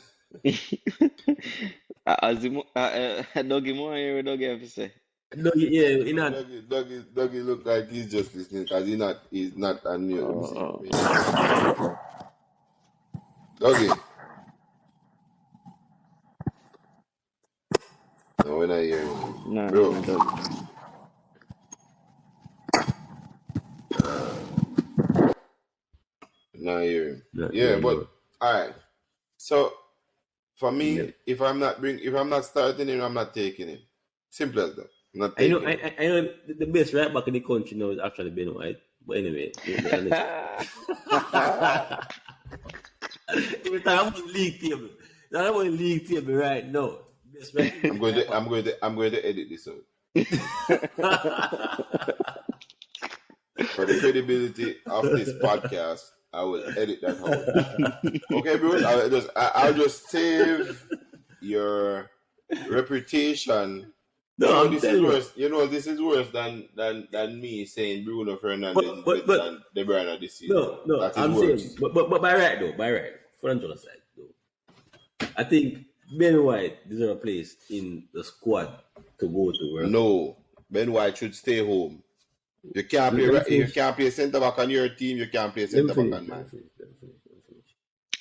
Dougie Moore, you Dougie have to say. No, yeah, you know. Dougie look like he's just listening because he's not on mute. Dougie. No, we're not hearing you. No, Bro. no, Dougie. Not hearing. Not Yeah, hearing, but no. all right. So for me, Yeah. if I'm not starting him, I'm not taking him. Simple as that. I'm not I taking know, him. I know the best right back in the country now is actually Ben White. But anyway, every time I'm on league table. Now I'm on league table right now. Best right. I'm going to edit this out. For the credibility of this podcast, I will edit that out. Okay, bro. I'll just save your reputation. No, I'm this is telling you. worse. You know, this is worse than me saying Bruno Fernandes is But- better than De Bruyne this season. No, That is I'm worse. saying, but by right, for Angela side though, I think Ben White deserves a place in the squad to go to work. No, Ben White should stay home. You can't play. Let me You finish. can't play centre back on your team. You can't play Let centre me back finish. on mine.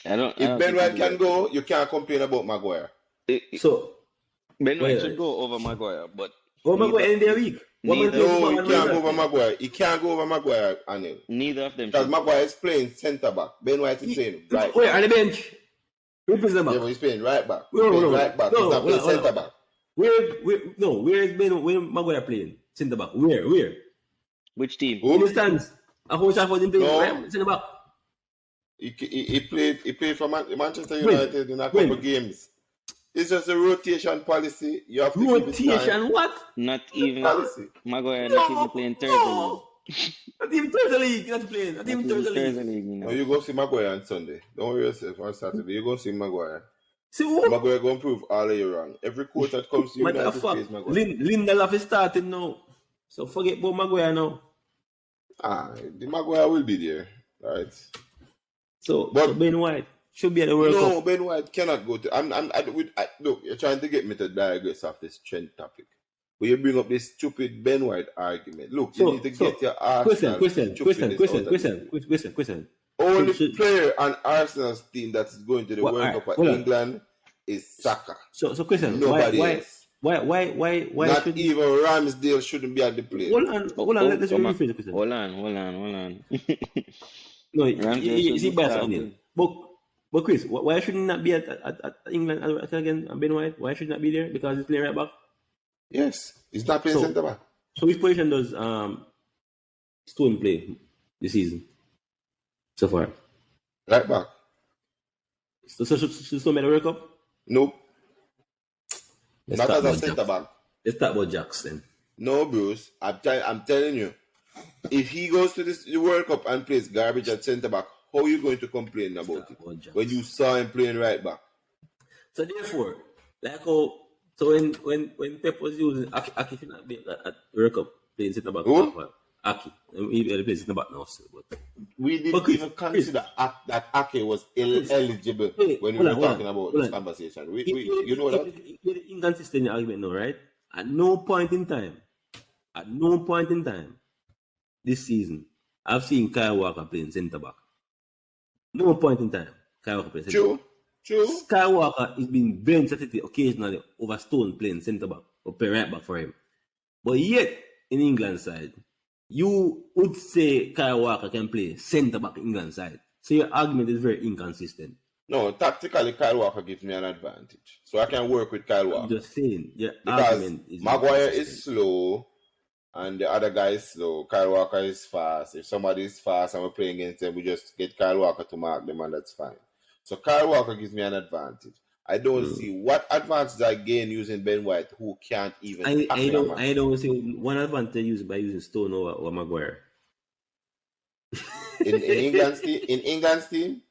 I don't If Ben think White he can do go, you can't complain about Maguire. that. So, Ben White Wait. should go over Maguire, but what am I going in their week? What am I neither- doing No, about he can't Maguire? go over Maguire. He can't go over Maguire, Anil. neither of them Because should. Maguire is playing centre back. Ben White is playing right Wait, back. on the bench. Who plays the Yeah, but back? he's playing right back. He's No, playing no, right back. no, He's not playing hold on. centre back. Where is Maguire playing? Centre back. Where? Which team? In the stands. I hope I was him playing No. right centre back. He played for Manchester When? United in a couple When? games. It's just a rotation policy. You have to give it time. Rotation, what? Not even Policy. Maguire. Not even playing third league. Not even third league. Not playing. Not even Not even third third league. league. You No, know. you go see Maguire on Sunday. Don't worry yourself on Saturday. You go see Maguire. See who? Maguire going to prove all of you wrong. Every coach that comes to Matter United of fact, plays Maguire. Lindelof is starting now. So forget about Maguire now. The Maguire will be there. All right. So But- Ben White should be at the World No, Cup. Ben White cannot go to. Look, you're trying to get me to digress off this Trent topic. But you bring up this stupid Ben White argument. Look, you need to get your Arsenal Question. Only Should- player on Arsenal's team that is going to the What, World alright, Cup hold at on. England is Saka. So question. Nobody why, else. Why Not should even Ramsdale shouldn't be at the play. hold on, let's Come on. rephrase the question. Hold on. No, Ramsdale you should see be bias starting. on it. But Chris, why should he not be at England again? Ben White, why should he not be there? Because he's playing right back. Yes, he's not playing So- centre back. So which position does Stone play this season so far? Right back. So Stone made a World Cup. Nope. Let's Not talk as a about centre Jackson. back. Let's talk about Jackson. No, Bruce. I'm telling you. If he goes to the World Cup and plays garbage at centre back, how are you going to complain about it? When you saw him playing right back. So therefore, like how when Pep was using Aki should not be at World Cup playing centre back. Who? Aki, he plays centre back now still, but We didn't But Chris, even consider that Ake was eligible Wait, when we hold were on, hold talking on, about hold this on. conversation. You know that? You're the inconsistent argument now, right? At no point in time this season, I've seen Kyle Walker playing centre back. No point in time, Kyle Walker playing centre back. True. Kyle Walker is being benched occasionally over Stone playing centre back or playing right back for him. But yet, in England side, you would say Kyle Walker can play centre back England side. So your argument is very inconsistent. No, tactically, Kyle Walker gives me an advantage. So I can work with Kyle I'm Walker. just saying, your Because argument is Maguire inconsistent. is slow. and the other guy is slow. Kyle Walker is fast. If somebody is fast and we're playing against them, we just get Kyle Walker to mark them, and that's fine. So Kyle Walker gives me an advantage. I don't see what advantage I gain using Ben White, who can't even tackle a man. I don't see one advantage used by using Stone or Maguire. In England's team.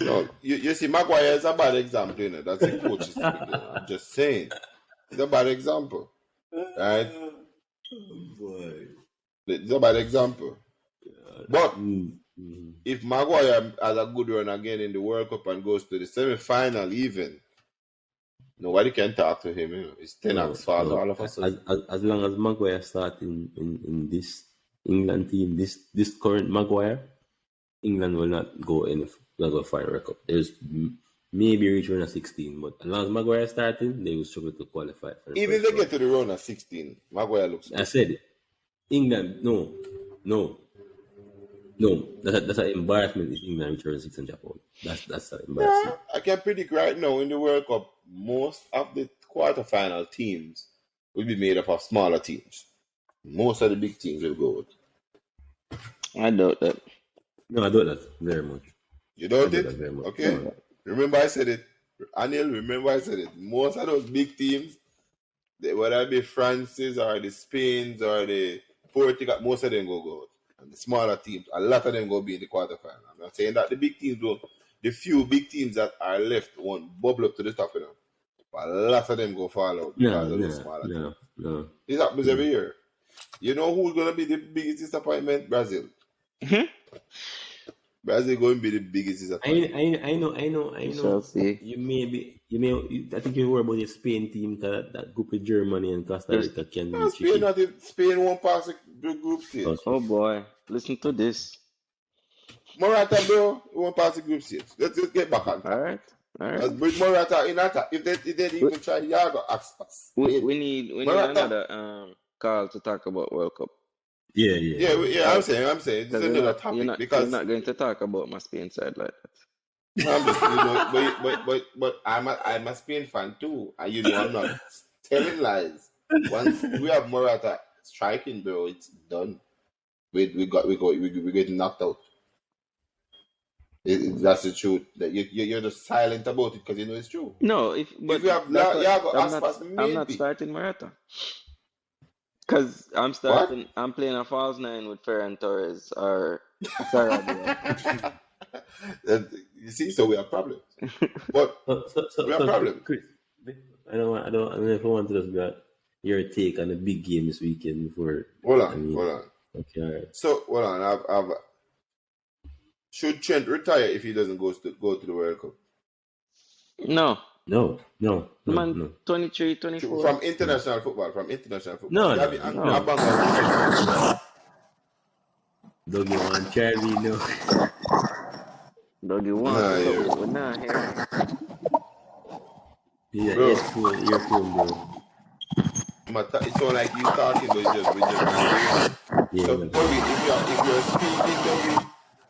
No, you see, Maguire is a bad example. You know, that's a coach's thing. You know? I'm just saying, it's a bad example, right? Boy, It's a bad example. But if Maguire has a good run again in the World Cup and goes to the semi-final, even nobody can talk to him. You know? It's Tenak's fault all of a sudden. As long as Maguire starts in this England team, this current Maguire, England will not go final record. There's maybe reach round of 16, but as long as Maguire starting, they will struggle to qualify. Even if they get to the round of 16, Maguire looks good. I said it. England, no. That's an embarrassment if England reach round of 16 Japan. That's an embarrassment. I can predict right now in the World Cup, most of the quarterfinal teams will be made up of smaller teams. Most of the big teams will go out. I doubt that. No, I doubt that very much. You doubt it? Very much. Okay. No. Remember I said it. Anil, remember I said it. Most of those big teams, whether it be France's or the Spain's or the Portugal, most of them go out. And the smaller teams, a lot of them go be in the quarterfinal. I'm not saying that the big teams don't. The few big teams that are left won't bubble up to the top of them. But a lot of them go fall out because of the smaller teams. No. This happens every year. You know who's going to be the biggest disappointment? Brazil. Brazil going to be the biggest disappointment. I know. Shall see. I think you worry about the Spain team that group with Germany and Costa Rica can be tricky. Spain won't pass the group stage. Oh boy, listen to this. Morata, bro, won't pass the group stage. Let's just get back on. All right. Let's bring Morata in attack. If they even try Yago Aspas. We need another call to talk about World Cup. Yeah. I'm saying it's another topic because you're not going to talk about my Spain side like that. I'm just, but I'm a Spain fan too, and I'm not telling lies. Once we have Morata striking, bro, it's done. We're getting knocked out. That's the truth. That you're just silent about it because you know it's true. No, if you have Yago Aspas, I'm not starting Morata. Because I'm playing a false nine with Ferran Torres or Sarabia. You see, so we have problems. But we have problems. Chris, I don't know if I want to just get your take on the big game this weekend before. Hold on. Okay, all right. So hold on. Should Trent retire if he doesn't go to the World Cup? No. Man, 23, 24. From international football. No. Doggy want Charlie, no. Doggy want. We're not here. Yeah, earphone, bro. It's all like you talking, but we just yeah, so, Doggy, if you're speaking, Doggy,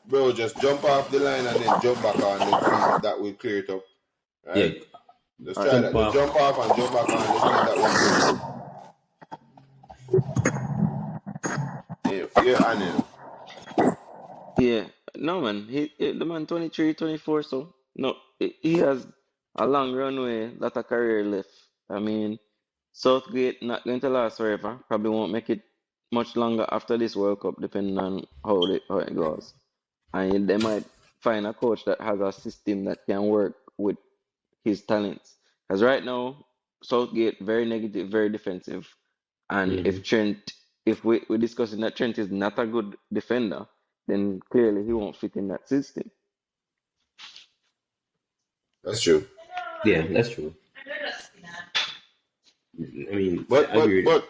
bro, just jump off the line and then jump back on. Let's see that will clear it up. Right? Yeah. Let's try that. Just jump off and jump back on. Let's see that one. Yeah, Anil. Yeah. No, man. The man 23, 24, so no, he has a long runway, lot of career left. I mean, Southgate not going to last forever. Probably won't make it much longer after this World Cup, depending on how it goes. And they might find a coach that has a system that can work with his talents. Because right now, Southgate very negative, very defensive. And if we're discussing that Trent is not a good defender, then clearly he won't fit in that system. That's true. Yeah, that's true. I mean, but I agree with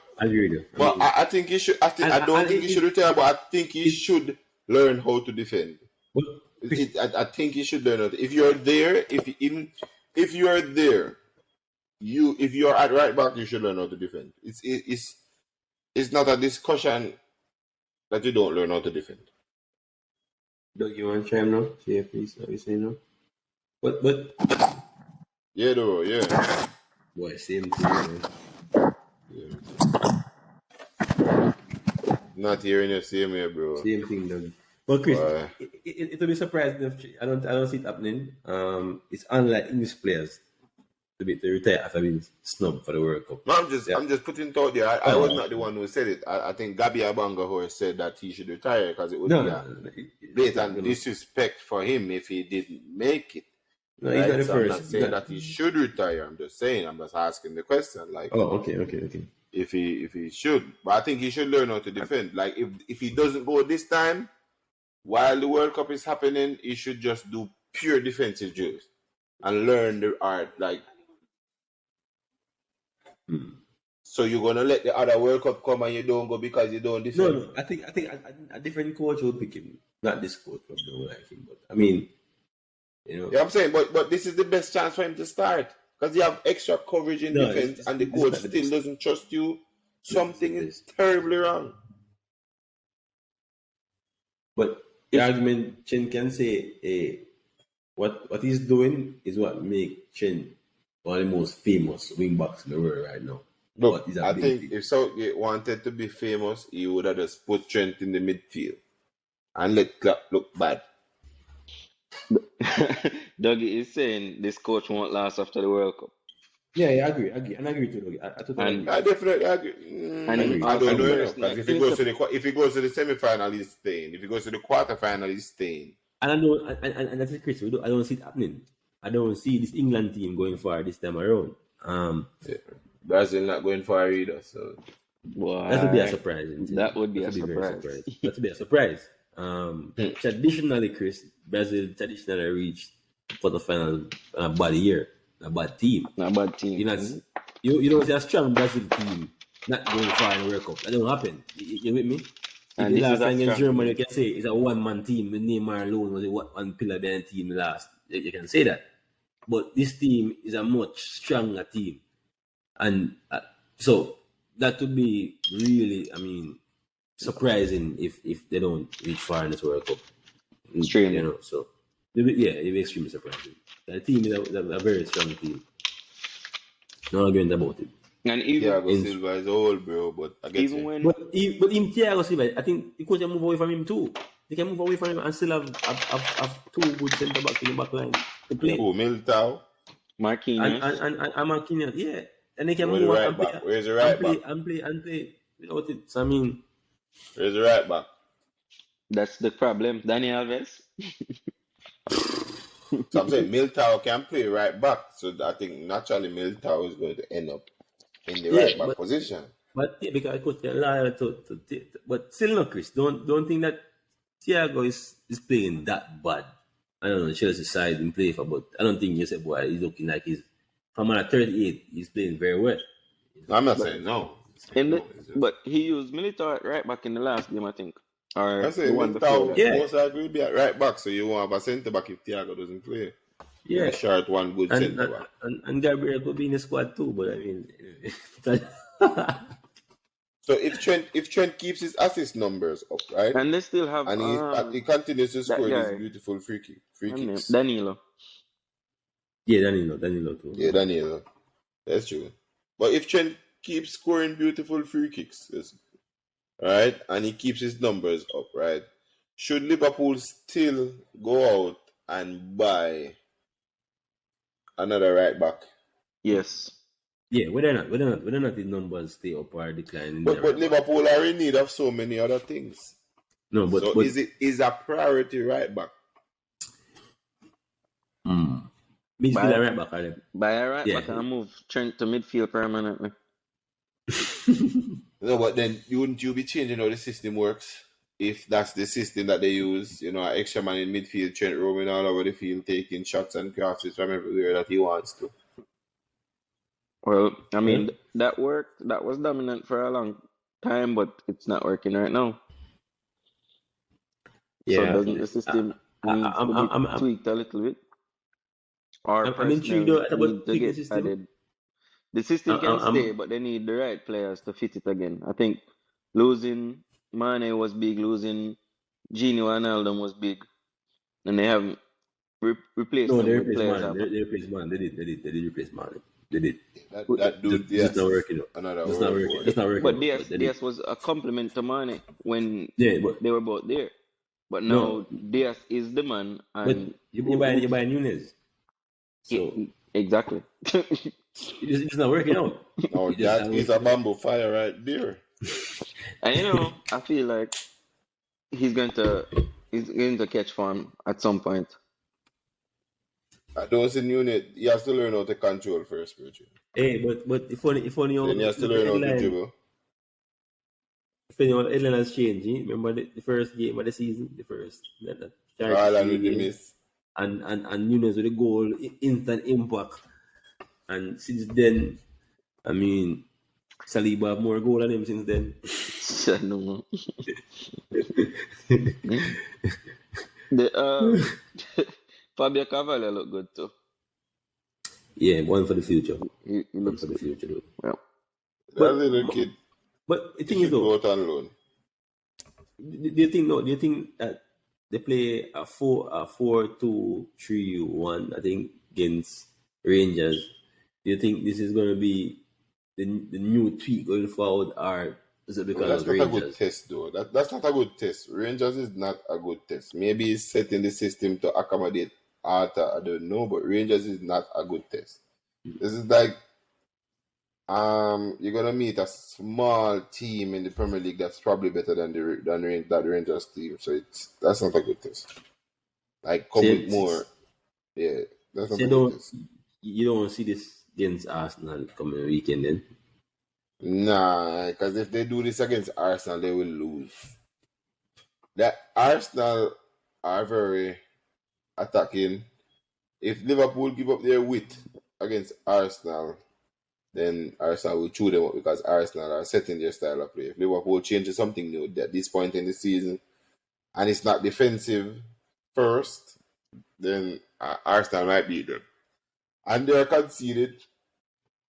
you. I think he should. I don't think he should retire, but I think he should learn how to defend. I think he should learn how to. If you're there, if you are there, if you're at right back, you should learn how to defend. It's not a discussion that you don't learn how to defend. Doug, you want to chime now? Yeah, please. Are you saying no? But yeah, though, yeah. Boy, same thing, man. Yeah. Not hearing you same way, bro. Same thing, Doug. But Chris, Why? it will be surprising if I don't see it happening. It's unlike English players to retire after being snubbed for the World Cup. No, Yeah. I'm just putting it out there. I was not the one who said it. I think Gabi Abangahor said that he should retire because it would be a blatant disrespect for him if he didn't make it. No, he's not the So first. I'm not saying that he should retire. I'm just saying. I'm just asking the question. Like, Okay. if he should, but I think he should learn how to defend. Like, if he doesn't go this time, while the World Cup is happening, he should just do pure defensive drills and learn the art. Like, so you're gonna let the other World Cup come and you don't go because you don't defend? No. I think a different coach will pick him. Not this coach, but don't like him. But I mean, you know. Yeah, I'm saying, but this is the best chance for him to start because you have extra coverage in defense, and the coach still doesn't trust you. Something is terribly wrong. But the argument Chen can say, what he's doing is what make Chen one of the most famous wing backs in the world right now. Look, I think if Southgate wanted to be famous, he would have just put Trent in the midfield and let Klopp look bad. Dougie is saying this coach won't last after the World Cup. Yeah, I agree. I agree too, Dougie. I totally agree. I definitely agree. I don't know because if he goes to the semi-final, he's staying. If he goes to the quarter-final, he's staying. And I know, and that's it, Chris. I don't see it happening. I don't see this England team going far this time around. Brazil not going far either, so that would be a surprise. That would be a surprise. That would be a surprise. Traditionally, Chris, Brazil traditionally reached quarterfinal a bad year, a bad team. A bad team. You don't see a strong Brazil team not going far in the World Cup. That don't happen. You with me? And the last time in Germany, you can say it's a one-man team. Neymar alone was a one pillar behind the team last. You can say that. But this team is a much stronger team. And so that would be really, surprising if they don't reach far in this World Cup. Extremely. You know, so it'd be extremely surprising. The team is a very strong team. No argument about it. And even Thiago Silva is old, bro. But I get even you. when But in Thiago Silva, I think the coach can move away from him too. They can move away from him and still have two good centre backs in the back line to play. Who, Militao? Marquinhos And Marquinhos, yeah. And they can Where's move the and right back? Where's the right back? and play without it. So, Where's the right back? that's the problem. Dani Alves. So I'm saying Militao can play right back. So I think naturally Militao is going to end up in the right back position. But yeah, because coach can lie but still no, Chris. Don't think that Thiago is playing that bad. I don't know, Chelsea side in play for, but I don't think you said boy he's looking like he's from at 38, he's playing very well. I'm not saying no. But he used Militao at right back in the last game, I think. Or I say the one before Militao that. most likely will be at right back, so you won't have a centre back if Thiago doesn't play. Yeah. A short one good centre back. And Gabriel could be in the squad too, but So if Trent keeps his assist numbers up, right? And they still have And he continues to score guy. these beautiful free kicks. Danilo. Yeah, Danilo too. Yeah, Danilo. That's true. But if Trent keeps scoring beautiful free kicks, right, and he keeps his numbers up, right, should Liverpool still go out and buy another right back? Yes. Yeah, whether or not his numbers stay up or decline. But Liverpool are in need of so many other things. No, but is a priority right back? Midfield right back, are Buy a right back and move Trent to midfield permanently. No, but then wouldn't you be changing how the system works? If that's the system that they use, an extra man in midfield, Trent roaming all over the field, taking shots and crosses from everywhere that he wants to. Well, that worked. That was dominant for a long time, but it's not working right now. Yeah. So doesn't the system need to be tweaked a little bit? Or I'm intrigued about the system. Added. The system can stay, but they need the right players to fit it again. I think losing Mane was big, losing Gini Wijnaldum was big, and they haven't replaced them with players. They replaced Mane. They did replace Mane. They did. That dude, Just yes, not is working out. another Just not working. workhorse. Just not working But out. Diaz, But they did. Diaz was a compliment to Mane when Yeah, but they were both there. But no, now Diaz is the man, but and you buy Nunes. So exactly. it's just not working out. Now It just that not is a working out. bamboo fire right there. And I feel like he's going to catch form at some point. Those in unit, he has to learn how to control first, Virgil. Hey, but if only you Then he has to look at learn how to headline, dribble. if any headline has changed. Remember the first game of the season, the first that charity Haaland shield with the game, miss. and Nunes with the goal, instant impact. And since then, I mean, Saliba have more goal than him since then. No. The Fabio Cavallo look good too. Yeah, one for the future. He One looks for the good. future, though. Yeah. That little kid, But the he thing is, should go though, out on loan. do you think no? Do you think that they play a 4-2-3-1? I think against Rangers. Do you think this is going to be the new tweak going forward, or is it No, because that's of not a good Rangers? test, though. That's not a good test. Rangers is not a good test. Maybe he's setting the system to accommodate Arthur. I don't know, but Rangers is not a good test. This is like you're gonna meet a small team in the Premier League that's probably better than that Rangers team. So that's not a good test. Like come with more, yeah. That's not So a good test. you don't see this against Arsenal coming weekend then? Nah, because if they do this against Arsenal, they will lose. That Arsenal are very attacking. If Liverpool give up their wit against Arsenal, then Arsenal will chew them up because Arsenal are setting their style of play. If Liverpool changes something new at this point in the season and it's not defensive first, then Arsenal might beat them. And they're conceded.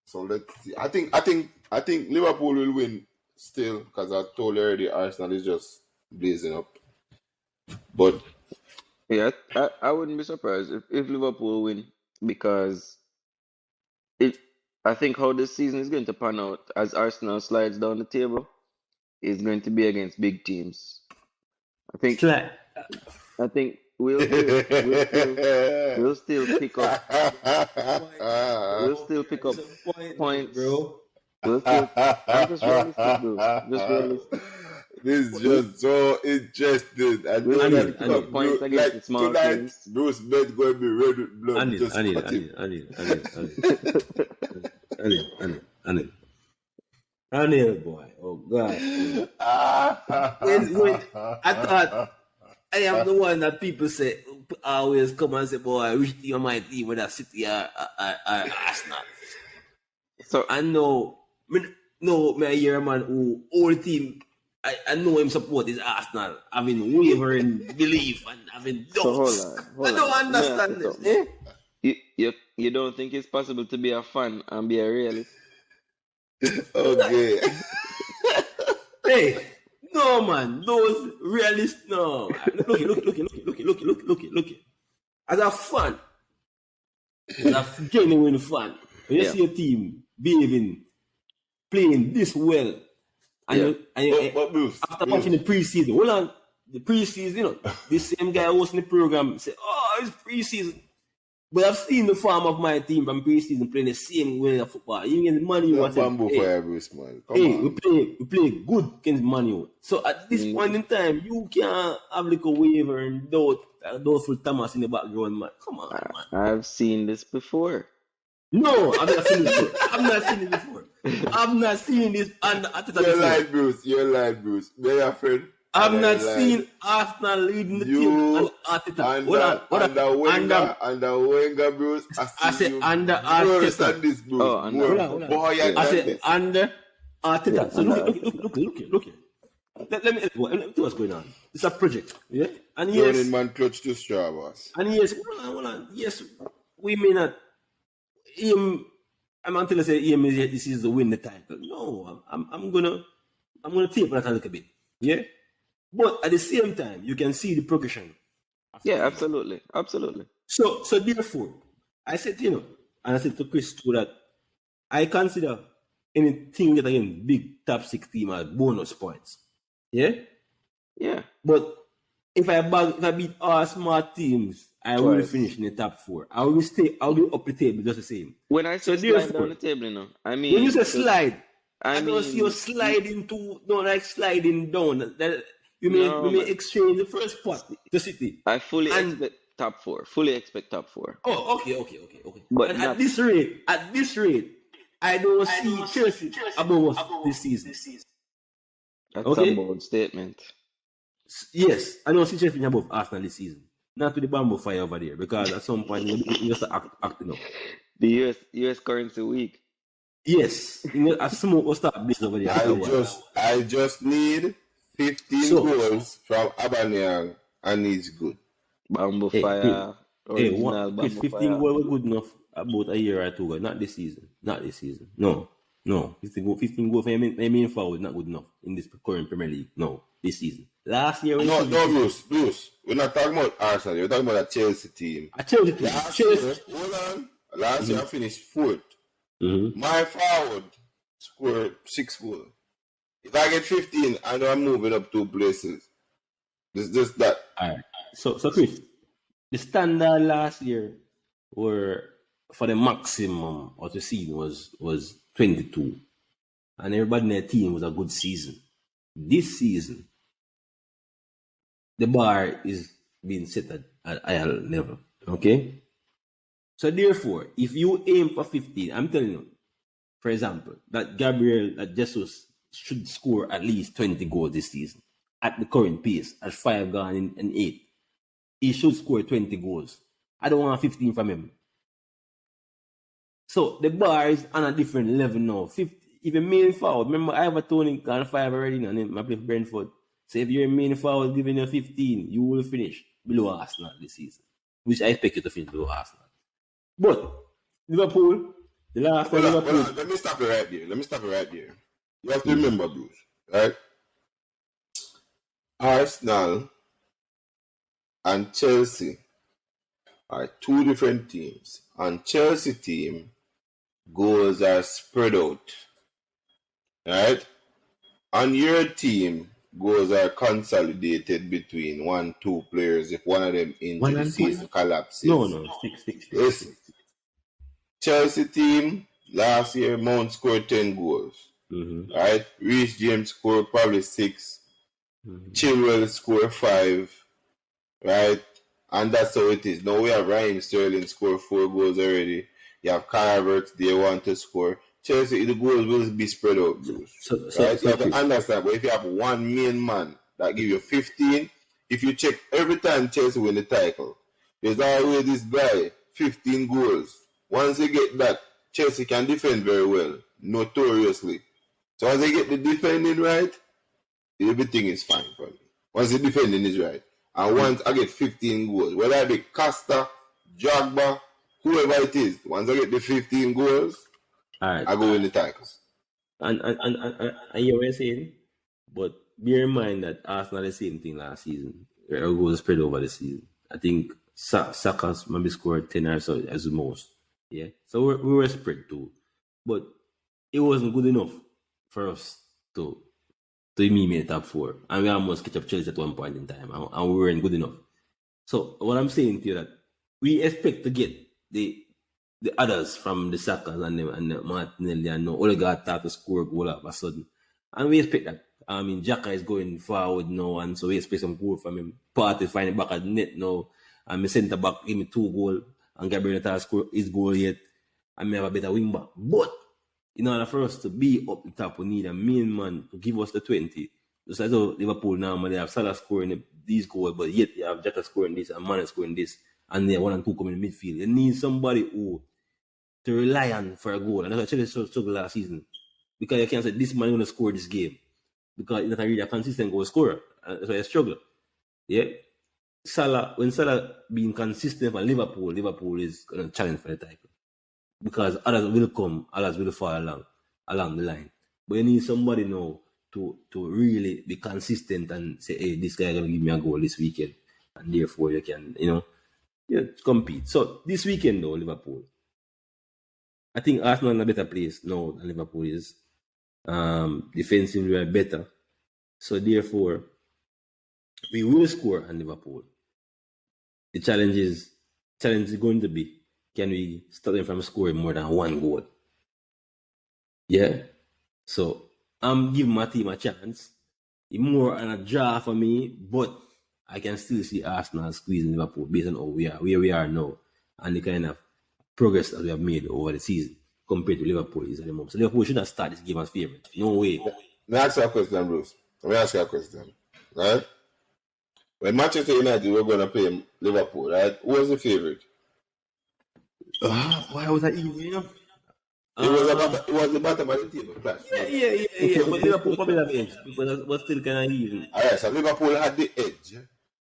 So let's see. I think Liverpool will win still because I told you already Arsenal is just blazing up. But Yeah, I wouldn't be surprised if Liverpool win because I think how this season is going to pan out as Arsenal slides down the table is going to be against big teams. I think Slack. I think we'll still pick up points. Bro. I'm just realistic, bro. Just realistic. This is just so interesting. I We'll know still that pick up points against the small tonight, teams. Bruce Bed going to be red with blood. Anil, boy. Oh, God. When I thought I am the one that people say always come and say, boy, which team my team, whether City or Arsenal. So I know, I hear a man who all team I know him support is Arsenal, having wavering belief and having doubts. so hold on. I don't understand this. You don't think it's possible to be a fan and be a realist? Okay. Hey, no man, those realists, no. Look. As a fan, as a genuine fan, when you see a team behaving, playing this well, and But Bruce, after watching the preseason, hold on, the preseason, this same guy hosting the program say, oh, it's preseason. But I've seen the form of my team from preseason playing the same way of football. Even against Man U, I said, Bruce, man. Come on. we play good against Man U. So at this point in time, you can't have like a waiver and doubtful Thomas in the background, man. Come on, man. I've seen this before. No, I've not seen this before. I've not seen this under Arteta before. You're lying, Bruce. They're your friend. I've not seen Arsenal leading the team under Arteta. Under Wenger, Bruce. I said under Arteta. This, Bruce. Hold on. I said under Arteta. So look. Let me tell you what's going on. It's a project, yeah. And yes, Joining man clutch to straw, boss. and yes, hold on. Yes, we may not. I'm until I say this is to win the title. No, I'm gonna taper that a little bit, yeah. But at the same time, you can see the progression. Yeah, absolutely. So therefore, I said, and I said to Chris too that I consider anything that again big top 6 team as bonus points. Yeah? Yeah. But if I beat all smart teams, I will Twice. finish in the top 4. I will be up the table just the same. When I say So slide down therefore, the table, you know, I when you mean say just slide, I I don't see you mean sliding to no like sliding down. That you no may man. exchange the first spot to City. I fully And expect top 4. Fully expect top 4. okay. But And at not this rate, I don't see Chelsea above us this season. that's a Okay? bold statement. Yes, I don't see Chelsea above Arsenal this season. Not to the bamboo fire over there, because at some point we just acting up. The US currency weak. Yes, a smoke will start blazing over there after a while. I just need 15 So, goals from Aubameyang and he's good. Bamboo hey, fire. Original Chris, bamboo 15 fire. goals were good enough about a year or two ago. Not this season. No. 15 goals for your main forward not good enough in this current Premier League. No, this season. Last year, No, Bruce. We're not talking about Arsenal. We're talking about a Chelsea team. I Chelsea team. Last year, hold on. Last year I finished 4th. My forward scored 6 goals. If I get 15, I know I'm moving up 2 places. It's just that. All right. So Chris, the standard last year were for the maximum of the season was 22, and everybody in the team was a good season. This season, the bar is being set at higher level. Okay. So therefore, if you aim for 15, I'm telling you, for example, that Jesus should score at least 20 goals this season at the current pace, at 5 gone in 8. He should score 20 goals. I don't want 15 from him. So the bar is on a different level now. 50, if you're main forward, remember I have a Tony on 5 already now, and I play for Brentford. So if you're a main forward giving you 15, you will finish below Arsenal this season, which I expect you to finish below Arsenal. But Liverpool, the last time Liverpool. Let me stop it right there. You have to remember, Bruce, right? Arsenal and Chelsea are 2 different teams. And Chelsea team goals are spread out. Right? On your team, goals are consolidated between 1-2 players if one of them into the season collapses. No, six. Listen. Chelsea team last year Mount scored 10 goals. Right? Reece James scored probably 6. Chilwell scored 5. Right? And that's how it is. Now we have Raheem Sterling scored 4 goals already. You have Kai Havertz, they want to score. Chelsea, the goals will be spread out, Bruce. Right? You have to understand, but if you have one main man that give you 15, if you check every time Chelsea win the title, there's always this guy, 15 goals. Once you get that, Chelsea can defend very well, notoriously. So once they get the defending right, everything is fine for me. Once the defending is right. And once I get 15 goals, whether I be Costa, Jogba, whoever it is, once I get the 15 goals, I go win the titles. And I hear what you're saying, but bear in mind that Arsenal the same thing last season. Their goals spread over the season. I think Saka's maybe scored 10 or so as the most. Yeah. So we were spread too. But it wasn't good enough for us to make top 4. And we almost catch up Chelsea at one point in time. And we weren't good enough. So what I'm saying to you that we expect to get the others from the Sakas and the Martinelli and Odegaard start to score a goal all of a sudden. And we expect that. I mean, Xhaka is going forward now, and so we expect some goal from him. Partey finding back at the net now. And my centre back give me 2 goals, and Gabriel not score his goal yet. And we have a better wing back. But in order for us to be up the top, we need a main man to give us the 20. Just as though Liverpool normally have Salah scoring these goals, but yet they have Jota scoring this and Mane scoring this, and they have 1 and 2 coming in the midfield. You need somebody who to rely on for a goal. And that's what Chelsea struggled last season. Because you can't say this man is going to score this game. Because he's not really a consistent goal scorer. That's why they struggle. Yeah. When Salah being consistent for Liverpool is going to challenge for the title. Because others will come, others will fall along the line. But you need somebody now to really be consistent and say, hey, this guy is going to give me a goal this weekend. And therefore you can, compete. So this weekend though, Liverpool, I think Arsenal in a better place now than Liverpool is. Defensively, we are better. So therefore, we will score on Liverpool. The challenge is going to be, can we stop them from scoring more than one goal? Yeah. So I'm giving my team a chance. It's more on a draw for me, but I can still see Arsenal squeezing Liverpool based on where we are now and the kind of progress that we have made over the season compared to Liverpool is at the moment. So Liverpool should not start this game as favorite. No way. Let me ask you a question, Bruce. Let me ask you a question. Right? When Manchester United were going to play Liverpool, right? Who was the favorite? Why was that easy? It was the bottom of the table class. Yeah. But Liverpool probably have edge because it was still kind of even. All right, so Liverpool had the edge,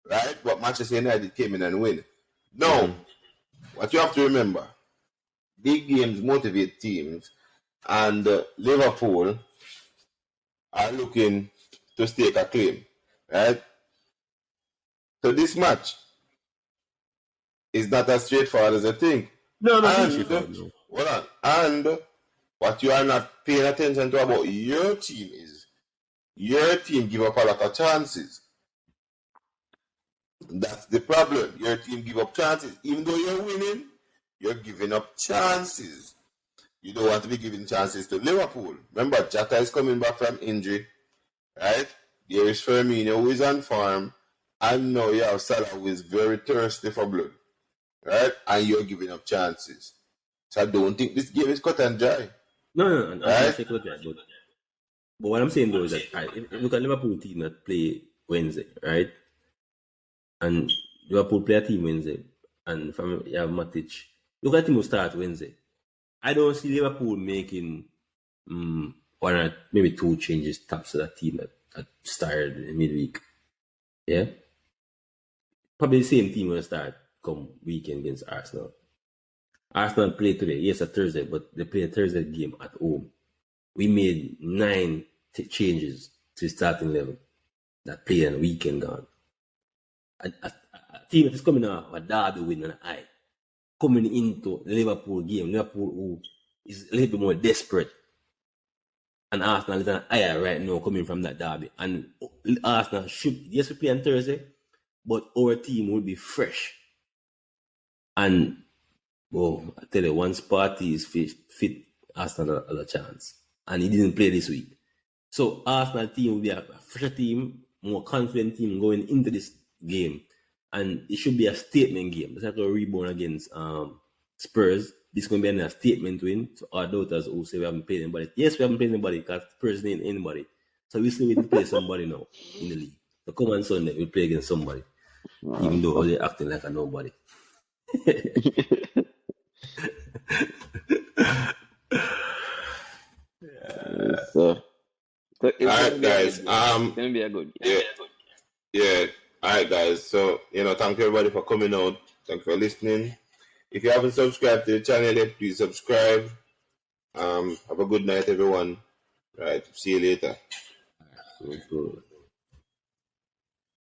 right? But Manchester United came in and win. Now, what you have to remember, big games motivate teams, and Liverpool are looking to stake a claim, right? So this match is not as straightforward as I think. No, Hold on. And what you are not paying attention to about your team is your team give up a lot of chances. That's the problem. Your team give up chances. Even though you're winning, you're giving up chances. You don't want to be giving chances to Liverpool. Remember, Jata is coming back from injury, right? There is Firmino who is on form. And now you have Salah who is very thirsty for blood, right? And you're giving up chances. So I don't think this game is cut and dry. No, right? But what I'm saying though is that if you look at Liverpool team that play Wednesday, right? And Liverpool play a team Wednesday, and from you have Matic. Look at team who start Wednesday. I don't see Liverpool making one or maybe two changes tops to that team that started in midweek. Yeah? Probably the same team will start come weekend against Arsenal. Arsenal played today, yes, a Thursday, but they play a Thursday game at home. We made 9 changes to the starting level that play on the weekend gone. A team that is coming off a derby win and eye, coming into the Liverpool game, Liverpool who is a little bit more desperate. And Arsenal is an eye right now coming from that derby. And Arsenal should, yes, we play on Thursday, but our team will be fresh. And, I tell you, once Partey is fit, Arsenal has a chance. And he didn't play this week. So Arsenal team will be a fresher team, more confident team going into this game. And it should be a statement game. It's like a rebound against Spurs. This is going to be a statement win. So our doubters who say we haven't played anybody. Yes, we haven't played anybody because Spurs ain't anybody. So we still need to play somebody now in the league. So come on Sunday, we'll play against somebody. Even though they're acting like a nobody. So it's Alright, guys. it's gonna be a good game. Yeah. Alright, guys. So, thank you everybody for coming out. Thank you for listening. If you haven't subscribed to the channel yet, please subscribe. Have a good night, everyone. Right. See you later. Good.